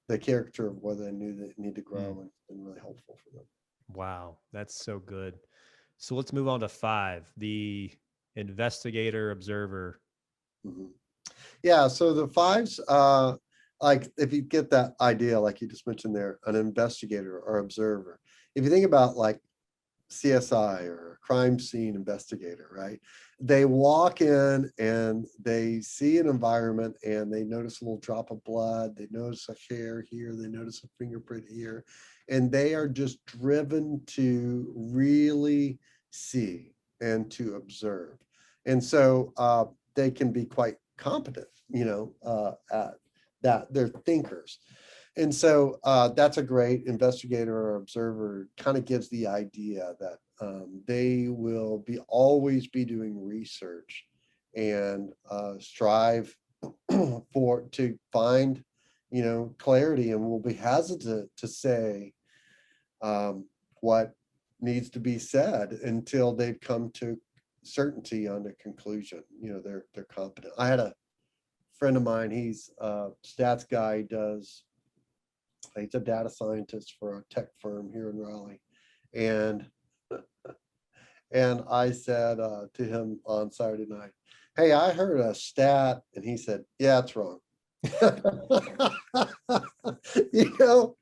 the character of where they knew they need to Mm. grow, and been really helpful for them. Wow, that's so good. So let's move on to 5, the investigator observer. Mhm. Yeah, so the 5s, like if you get that idea, like you just mentioned there, an investigator or observer. If you think about like CSI or crime scene investigator, right? They walk in and they see an environment and they notice a little drop of blood, they notice a hair here, they notice a fingerprint here, and they are just driven to really see and to observe. And so they can be quite competent, at that. They're thinkers. And so that's a great investigator or observer. Kind of gives the idea that they will always be doing research and strive to find, clarity, and will be hesitant to say what needs to be said until they've come to certainty on the conclusion. They're competent. I had a friend of mine. He's a stats guy. He's a data scientist for a tech firm here in Raleigh, and I said to him on Saturday night, "Hey, I heard a stat," and he said, "Yeah, it's wrong." you know,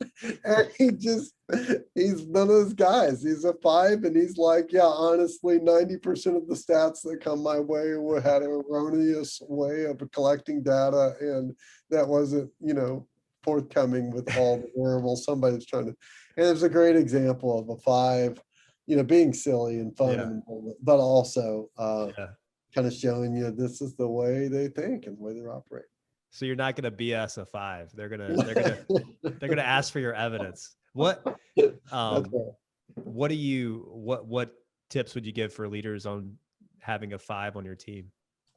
and he's none of those guys. He's a 5, and he's like, yeah, honestly, 90% of the stats that come my way had an erroneous way of collecting data, and that wasn't, forthcoming with all the variables somebody's trying to. And it's a great example of a 5, being silly and fun, Yeah. but also Yeah. kind of showing you this is the way they think and the way they operate. So you're not going to BS a 5. They're going to ask for your evidence. That's Um right. what tips would you give for leaders on having a 5 on your team?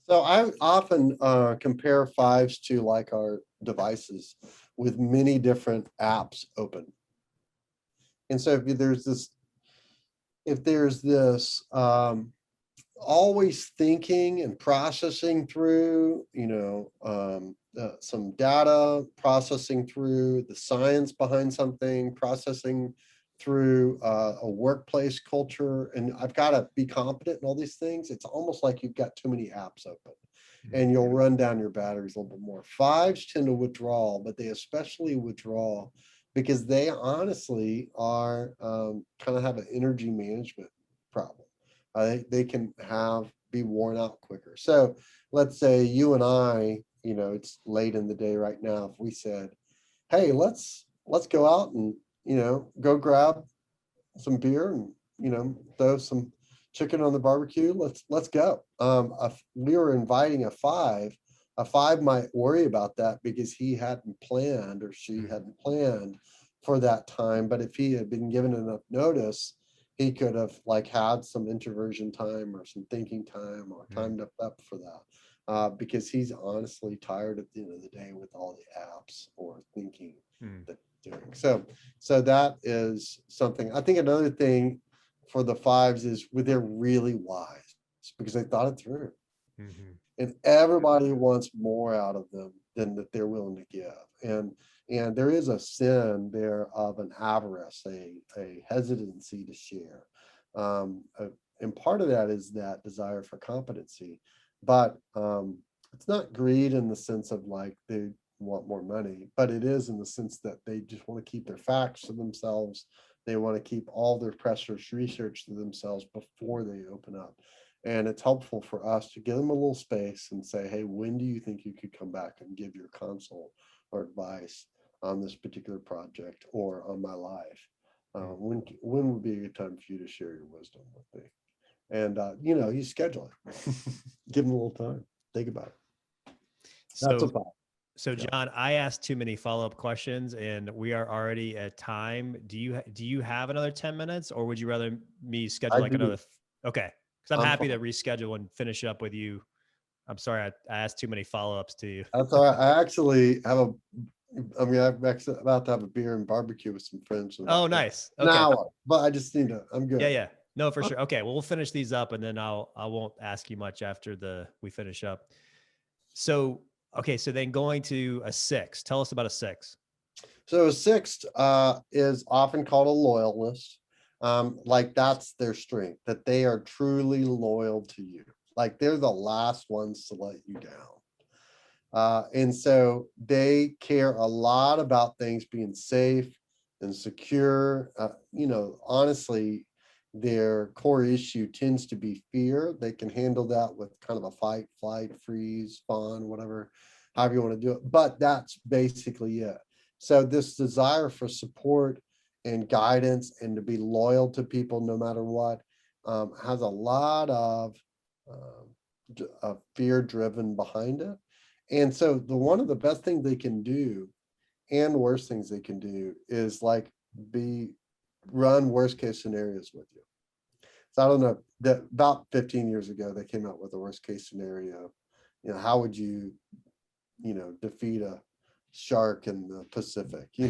So I often compare 5s to like our devices with many different apps open. And so if there's this always thinking and processing through, some data, processing through the science behind something, processing through a workplace culture. And I've got to be competent in all these things. It's almost like you've got too many apps open and you'll run down your batteries a little bit more. Fives tend to withdraw, but they especially withdraw because they honestly are kind of have an energy management problem. They can be worn out quicker. So let's say you and I, it's late in the day right now. If we said, hey, let's go out and, go grab some beer and, throw some chicken on the barbecue. Let's go. We were inviting a five. A five might worry about that because he hadn't planned or she hadn't planned for that time. But if he had been given enough notice, he could have had some introversion time or some thinking time or time to prep for that. Because he's honestly tired at the end of the day with all the apps or thinking that doing. So that is something. I think another thing for the fives is they're really wise because they thought it through. And everybody wants more out of them than that they're willing to give. And there is a sin there of an avarice, a hesitancy to share. And part of that is that desire for competency, but it's not greed in the sense of they want more money, but it is in the sense that they just want to keep their facts to themselves. They want to keep all their precious research to themselves before they open up. And it's helpful for us to give them a little space and say, hey, when do you think you could come back and give your counsel or advice on this particular project or on my life? When would be a good time for you to share your wisdom with me? And, you schedule it. Give them a little time. Think about it. That's a thought. So John, I asked too many follow-up questions and we are already at time. Do you have another 10 minutes or would you rather me schedule another? Okay. Cause I'm happy to reschedule and finish up with you. I'm sorry. I asked too many follow-ups to you. That's all right. I actually I'm actually about to have a beer and barbecue with some friends. Oh, nice. Okay. An hour, but I just need to, I'm good. Yeah. No, for sure. Okay. Well, we'll finish these up and then I won't ask you much after we finish up. So, okay. So then going to a 6, tell us about a 6. So a 6 is often called a loyalist. That's their strength, that they are truly loyal to you. They're the last ones to let you down. And so they care a lot about things being safe and secure. Honestly, their core issue tends to be fear. They can handle that with kind of a fight, flight, freeze, fawn, whatever, however you want to do it. But that's basically it. So this desire for support and guidance and to be loyal to people no matter what has a lot of fear driven behind it. And so one of the best things they can do and worst things they can do is run worst case scenarios with you. So I don't know, that about 15 years ago, they came out with a worst case scenario. How would you, defeat a shark in the Pacific, and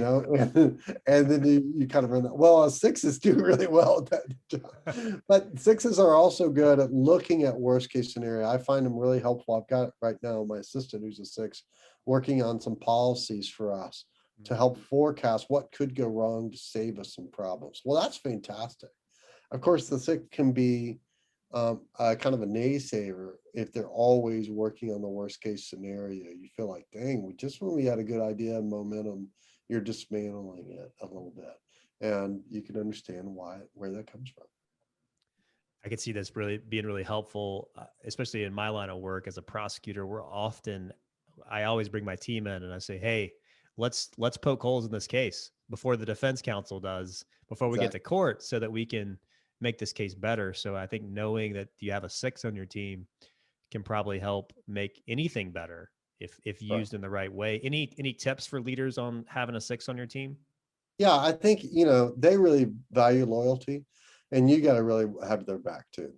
then you kind of run that. Well, 6s do really well at that job. But 6s are also good at looking at worst case scenario. I find them really helpful. I've got right now my assistant who's a 6 working on some policies for us to help forecast what could go wrong to save us some problems. Well, that's fantastic. Of course, the 6 can be kind of a naysayer if they're always working on the worst case scenario. You feel like, dang, just when we had a good idea and momentum, you're dismantling it a little bit. And you can understand where that comes from. I could see this being really helpful, especially in my line of work as a prosecutor. I always bring my team in and I say, hey, let's poke holes in this case before the defense counsel does, before we get to court, so that we can make this case better. So I think knowing that you have a 6 on your team can probably help make anything better if used in the right way. Any tips for leaders on having a 6 on your team? Yeah, I think, they really value loyalty and you got to really have their back too.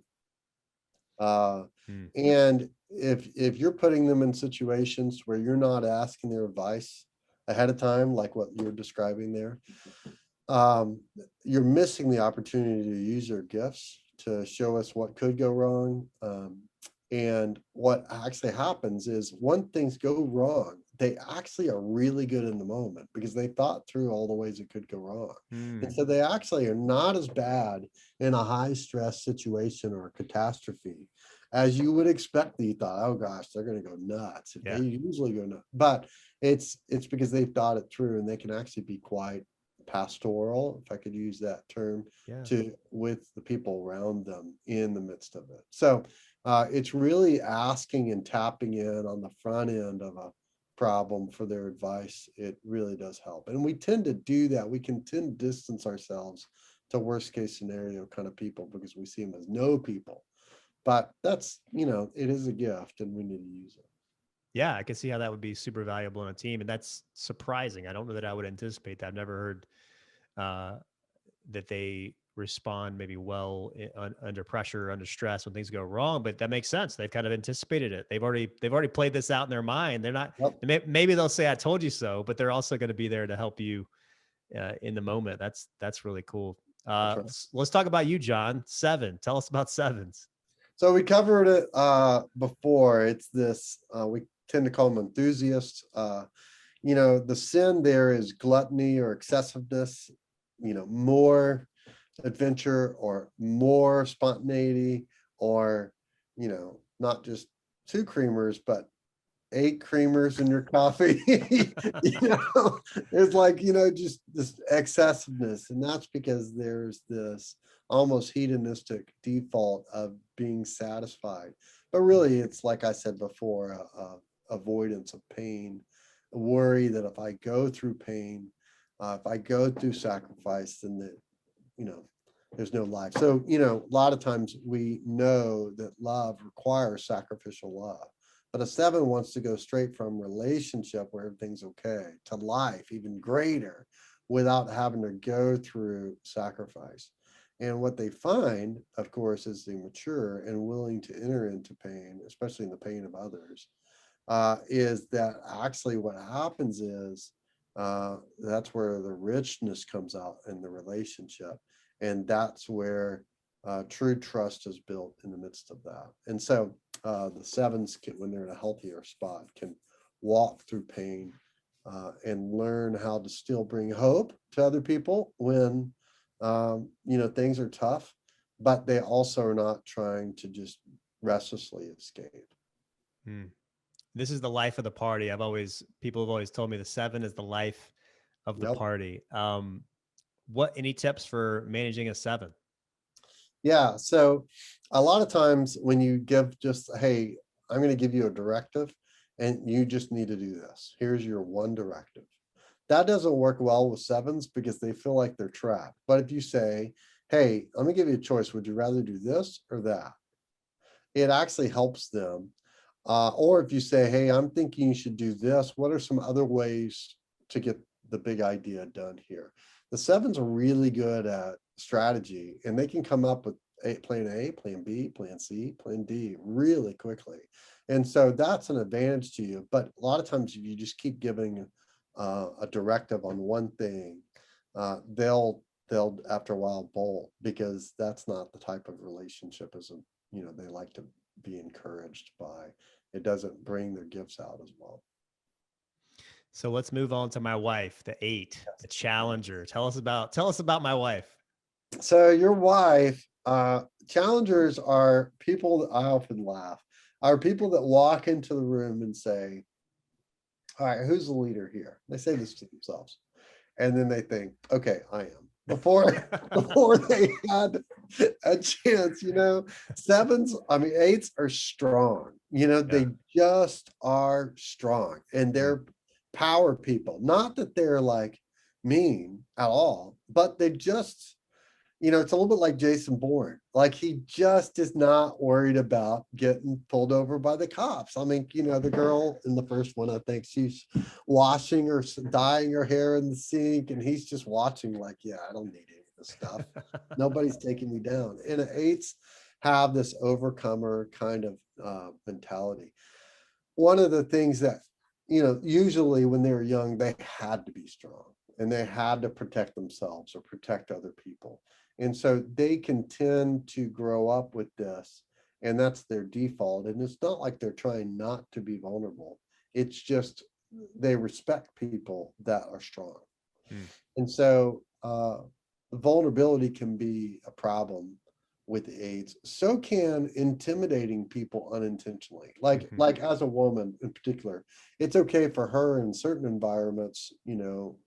And if you're putting them in situations where you're not asking their advice ahead of time, like what you're describing there, you're missing the opportunity to use their gifts to show us what could go wrong. And what actually happens is when things go wrong, they actually are really good in the moment because they thought through all the ways it could go wrong. And so they actually are not as bad in a high stress situation or a catastrophe as you would expect. That you thought, oh gosh, they're going to go nuts. Yeah. They usually go nuts, but it's because they've thought it through, and they can actually be quite pastoral, if I could use that term, Yeah. with the people around them in the midst of it. So it's really asking and tapping in on the front end of a problem for their advice. It really does help. And we tend to do that. We can tend to distance ourselves to worst case scenario kind of people because we see them as no people. But that's, it is a gift and we need to use it. Yeah, I can see how that would be super valuable in a team. And that's surprising. I don't know that I would anticipate that. I've never heard that they respond maybe well under pressure, under stress when things go wrong, but that makes sense. They've kind of anticipated it. They've already played this out in their mind. They're not, Yep. maybe they'll say, I told you so, but they're also going to be there to help you in the moment. That's really cool. That's right. Let's talk about you, John. 7. Tell us about 7s. So we covered it before. It's this, we tend to call them enthusiasts. The sin there is gluttony or excessiveness, more adventure or more spontaneity, or, not just 2 creamers, but 8 creamers in your coffee. It's like, just this excessiveness. And that's because there's this almost hedonistic default of being satisfied. But really, it's like I said before, avoidance of pain, a worry that if I go through pain, if I go through sacrifice, then there's no life. So, a lot of times we know that love requires sacrificial love. But a 7 wants to go straight from relationship where everything's okay to life, even greater, without having to go through sacrifice. And what they find, of course, as they mature and willing to enter into pain, especially in the pain of others, is that actually what happens is that's where the richness comes out in the relationship. And that's where true trust is built in the midst of that. And so the 7s can, when they're in a healthier spot, can walk through pain and learn how to still bring hope to other people when things are tough, but they also are not trying to just restlessly escape. This is the life of the party. People have always told me the 7 is the life of the Yep. party. Any tips for managing a 7? Yeah. So a lot of times when you give just, hey, I'm going to give you a directive and you just need to do this. Here's your one directive. That doesn't work well with 7s because they feel like they're trapped. But if you say, hey, let me give you a choice. Would you rather do this or that? It actually helps them. Or if you say, hey, I'm thinking you should do this. What are some other ways to get the big idea done here? The 7s are really good at strategy, and they can come up with plan A, plan B, plan C, plan D really quickly. And so that's an advantage to you. But a lot of times if you just keep giving a directive on one thing, they'll after a while bolt, because that's not the type of relationship as they like to be encouraged by. It doesn't bring their gifts out as well. So let's move on to my wife, the 8, the challenger. Tell us about my wife. So your wife, challengers are people that I often laugh, are people that walk into the room and say, all right, who's the leader here? They say this to themselves. And then they think, okay, I am. Before they had a chance, 7s, 8s are strong. They just are strong, and they're power people. Not that they're like mean at all, but they just, it's a little bit like Jason Bourne. Like, he just is not worried about getting pulled over by the cops. The girl in the first one, I think she's washing or dyeing her hair in the sink, and he's just watching like, yeah, I don't need any of this stuff. Nobody's taking me down. And 8s have this overcomer kind of mentality. One of the things that, usually when they were young, they had to be strong and they had to protect themselves or protect other people. And so they can tend to grow up with this, and that's their default. And it's not like they're trying not to be vulnerable. It's just they respect people that are strong. Hmm. And so vulnerability can be a problem with AIDS. So can intimidating people unintentionally. Like as a woman in particular, it's okay for her in certain environments, I don't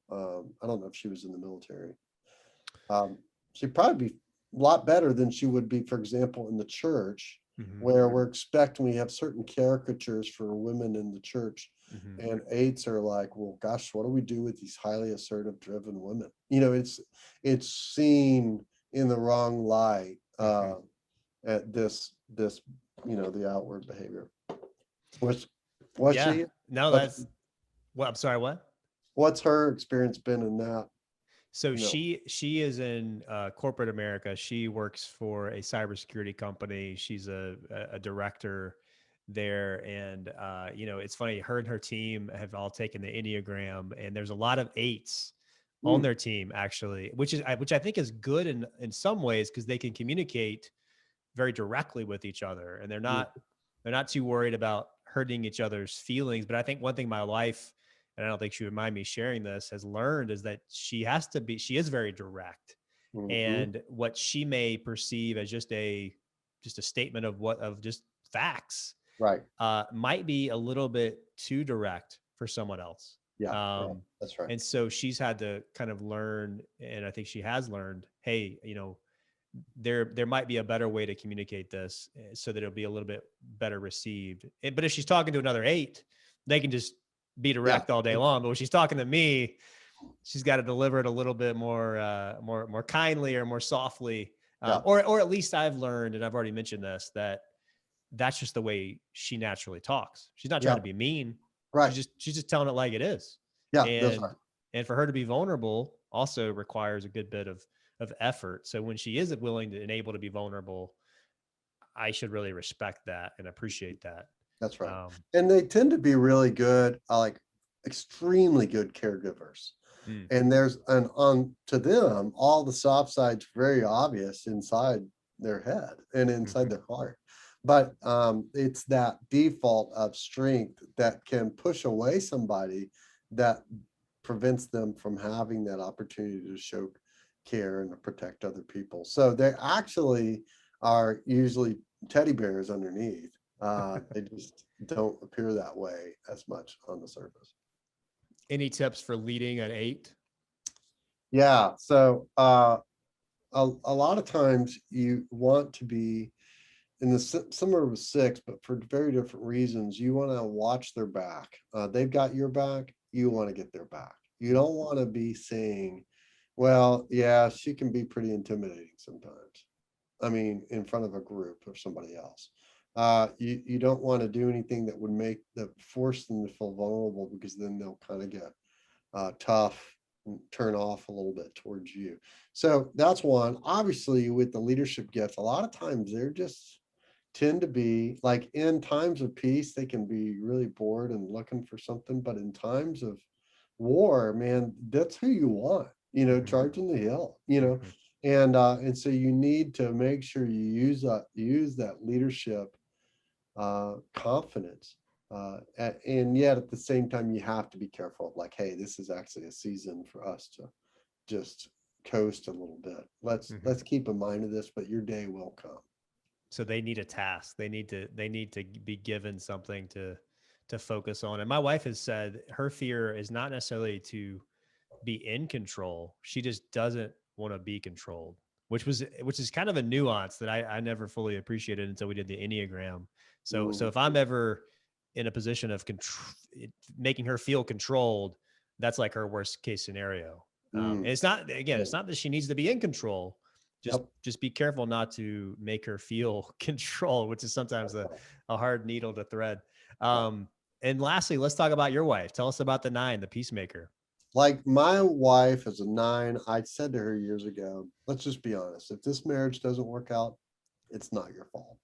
know if she was in the military. She'd probably be a lot better than she would be, for example, in the church, where we're expecting, we have certain caricatures for women in the church. And eights are like, well, gosh, what do we do with these highly assertive, driven women? It's seen in the wrong light at this, the outward behavior. What's Yeah. she? No, that's what, I'm sorry, what? What's her experience been in that? So she is in corporate America. She works for a cybersecurity company. She's a director there, and it's funny. Her and her team have all taken the Enneagram, and there's a lot of eights on their team actually, which I think is good in some ways, because they can communicate very directly with each other, and they're not too worried about hurting each other's feelings. But I think one thing my wife, and I don't think she would mind me sharing this, has learned is that she is very direct. And what she may perceive as just a statement of just facts, Right. might be a little bit too direct for someone else. Yeah, that's right. And so she's had to kind of learn, and I think she has learned, hey, there might be a better way to communicate this so that it'll be a little bit better received. But if she's talking to another eight, they can just be direct all day long. But when she's talking to me, she's got to deliver it a little bit more kindly or more softly. Or at least I've learned, and I've already mentioned this, that's just the way she naturally talks. She's not trying to be mean. Right. She's just telling it like it is. Yeah. And for her to be vulnerable also requires a good bit of effort. So when she isn't willing to and able to be vulnerable, I should really respect that and appreciate that. That's right. And they tend to be really good, like extremely good caregivers. And there's to them, all the soft sides very obvious inside their head and inside their heart. But it's that default of strength that can push away somebody that prevents them from having that opportunity to show care and to protect other people. So they actually are usually teddy bears underneath. They just don't appear that way as much on the surface. Any tips for leading an eight? Yeah. So a lot of times you want to be in the similar with six, but for very different reasons. You want to watch their back. They've got your back. You want to get their back. You don't want to be saying, well, yeah, she can be pretty intimidating sometimes. I mean, in front of a group or somebody else. You don't want to do anything that would force them to feel vulnerable, because then they'll kind of get tough and turn off a little bit towards you. So that's one. Obviously, with the leadership gifts, a lot of times they're just tend to be like, in times of peace, they can be really bored and looking for something. But in times of war, man, that's who you want, charging the hill, and so you need to make sure you use that leadership confidence, and yet at the same time you have to be careful of, like, hey, this is actually a season for us to just coast a little bit. Let's keep in mind of this, but your day will come. So they need a task. They need to be given something to focus on. And my wife has said her fear is not necessarily to be in control. She just doesn't want to be controlled, which is kind of a nuance that I never fully appreciated until we did the Enneagram. So if I'm ever in a position of making her feel controlled, that's like her worst case scenario. And it's not that she needs to be in control. Just be careful not to make her feel control, which is sometimes a hard needle to thread. And lastly, let's talk about your wife. Tell us about the 9, the Peacemaker. Like, my wife is a 9. I said to her years ago, let's just be honest. If this marriage doesn't work out, it's not your fault.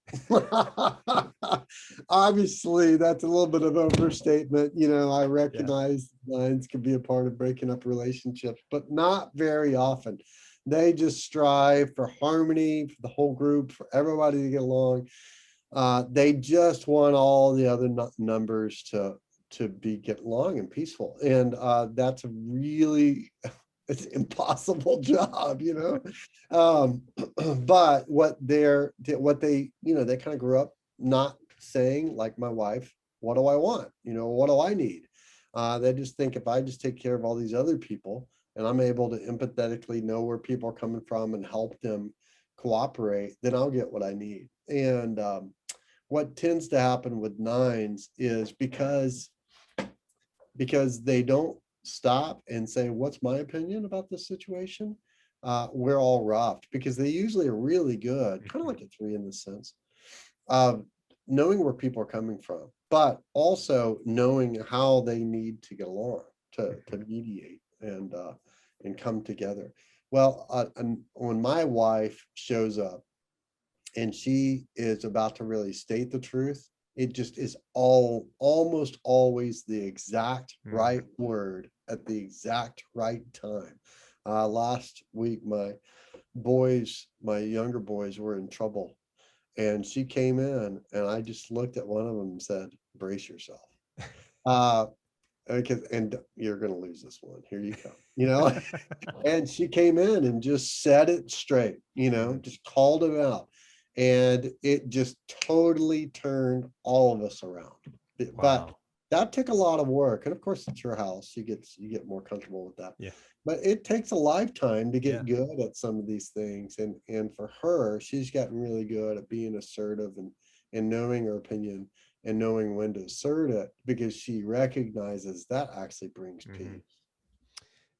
Obviously, that's a little bit of overstatement. I recognize 9s can be a part of breaking up relationships, but not very often. They just strive for harmony, for the whole group, for everybody to get along. They just want all the other numbers to get along and peaceful. And that's a really, it's an impossible job, you know. But what they, you know, they kind of grew up not saying, like my wife, what do I want? You know, what do I need? They just think if I just take care of all these other people and I'm able to empathetically know where people are coming from and help them cooperate, then I'll get what I need. And what tends to happen with nines is because they don't stop and say, what's my opinion about this situation? We're all roughed because they usually are really good, kind of like a three in this sense, of knowing where people are coming from, but also knowing how they need to get along, to mediate and come together. Well, and when my wife shows up and she is about to really state the truth, it just is almost always the exact right word at the exact right time. Last week, my younger boys were in trouble, and she came in and I just looked at one of them and said, brace yourself. And you're going to lose this one. Here you come, you know. And she came in and just set it straight, you know, just called him out. And it just totally turned all of us around. But Wow. that took a lot of work. And of course, it's your house. You get more comfortable with that. Yeah. But it takes a lifetime to Yeah. get good at some of these things. And for her, she's gotten really good at being assertive and knowing her opinion and knowing when to assert it, because she recognizes that actually brings peace.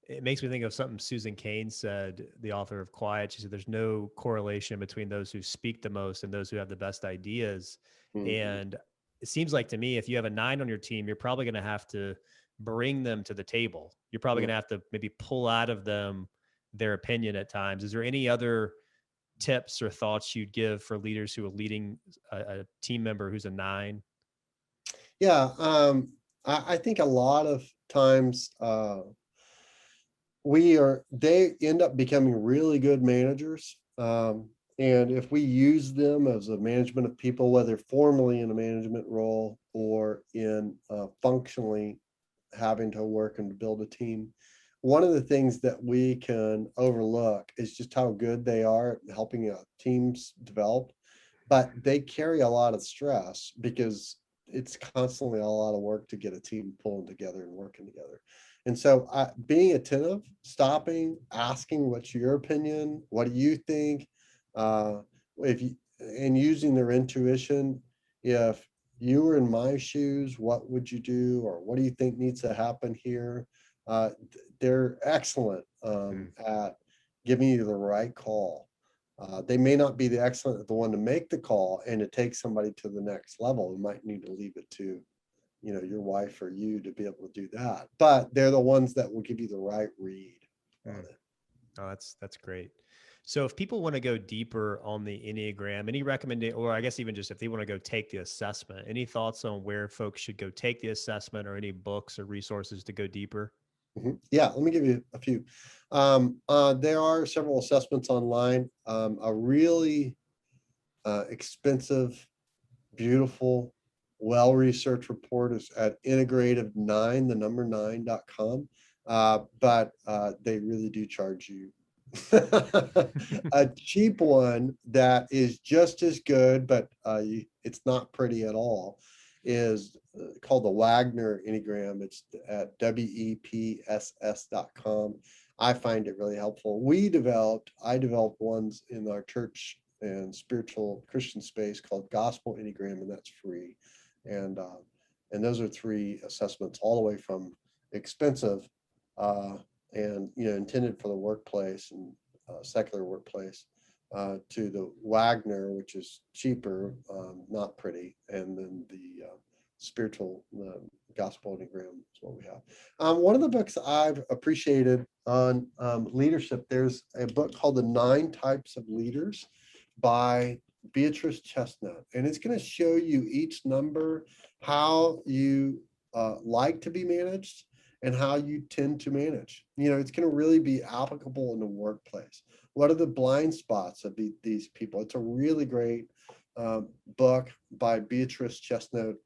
It makes me think of something Susan Cain said, the author of Quiet. She said, there's no correlation between those who speak the most and those who have the best ideas. And it seems like to me, if you have a 9 on your team, you're probably going to have to bring them to the table. You're probably going to have to maybe pull out of them their opinion at times. Is there any other tips or thoughts you'd give for leaders who are leading a team member who's a 9? Yeah. I think a lot of times they end up becoming really good managers. And if we use them as a management of people, whether formally in a management role or in functionally having to work and build a team, one of the things that we can overlook is just how good they are at helping teams develop. But they carry a lot of stress because it's constantly a lot of work to get a team pulling together and working together. And so being attentive, stopping, asking, what's your opinion? What do you think? And using their intuition. If you were in my shoes, what would you do? Or what do you think needs to happen here? They're excellent at giving you the right call. They may not be the one to make the call and to take somebody to the next level. You might need to leave it to, you know, your wife or you to be able to do that. But they're the ones that will give you the right read on it. Oh, that's great. So if people want to go deeper on the Enneagram, any recommendation, or I guess even just if they want to go take the assessment, any thoughts on where folks should go take the assessment, or any books or resources to go deeper? Yeah, let me give you a few. There are several assessments online. A really expensive, beautiful, well-researched report is at integrative9, the number 9.com. But they really do charge you. A cheap one that is just as good, but it's not pretty at all, is called the Wagner Enneagram. It's at wepss.com. I find it really helpful. I developed ones in our church and spiritual Christian space called Gospel Enneagram, and that's free. And those are 3 assessments, all the way from expensive and intended for the workplace and secular workplace, to the Wagner, which is cheaper, not pretty, and then the spiritual Gospel Enneagram is what we have. One of the books I've appreciated on leadership, there's a book called The 9 Types of Leaders by Beatrice Chestnut, and it's going to show you each number, how you like to be managed, and how you tend to manage. It's going to really be applicable in the workplace. What are the blind spots of these people? It's a really great book by Beatrice Chestnut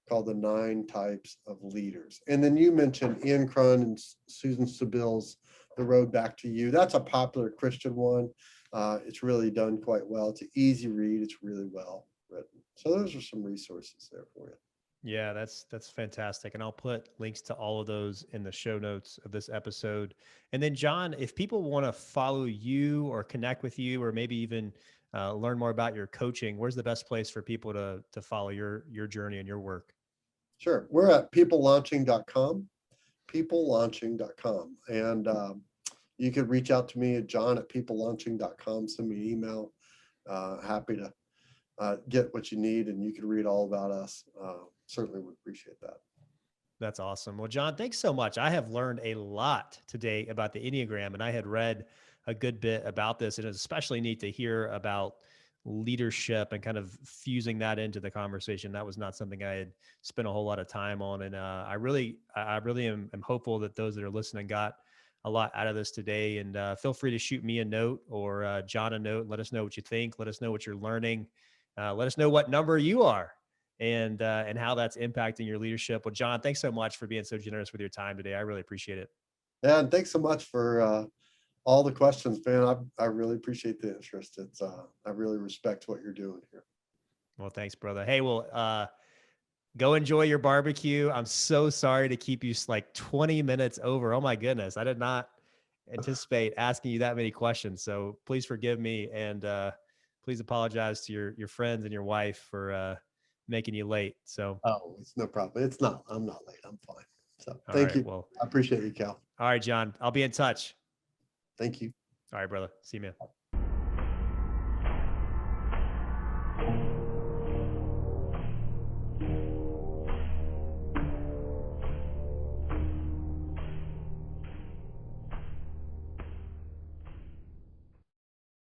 called The 9 Types of Leaders. And then you mentioned Ian Cron and Susan Stabille's The Road Back to You. That's a popular Christian one. It's really done quite well. It's an easy read. It's really well written. So those are some resources there for you. Yeah, that's fantastic. And I'll put links to all of those in the show notes of this episode. And then John, if people want to follow you or connect with you, or maybe even learn more about your coaching, where's the best place for people to follow your journey and your work? Sure. We're at peoplelaunching.com, peoplelaunching.com. And you could reach out to me at john@peoplelaunching.com, send me an email. Happy to get what you need, and you can read all about us. Certainly would appreciate that. That's awesome. Well, John, thanks so much. I have learned a lot today about the Enneagram, and I had read a good bit about this. And it's especially neat to hear about leadership and kind of fusing that into the conversation. That was not something I had spent a whole lot of time on. And I really am hopeful that those that are listening got a lot out of this today. And feel free to shoot me a note or John a note. Let us know what you think. Let us know what you're learning. Let us know what number you are and how that's impacting your leadership. Well, John, thanks so much for being so generous with your time today. I really appreciate it. Yeah, and thanks so much for all the questions, man. I really appreciate the interest. It's I really respect what you're doing here. Well, thanks, brother. Hey, well, go enjoy your barbecue. I'm so sorry to keep you like 20 minutes over. Oh my goodness. I did not anticipate asking you that many questions. So please forgive me, and please apologize to your friends and your wife for making you late. So, Oh, it's no problem. It's not, I'm not late. I'm fine. So all thank right. you. Well, I appreciate you, Cal. all right, John, I'll be in touch. Thank you. All right, brother. See you, man.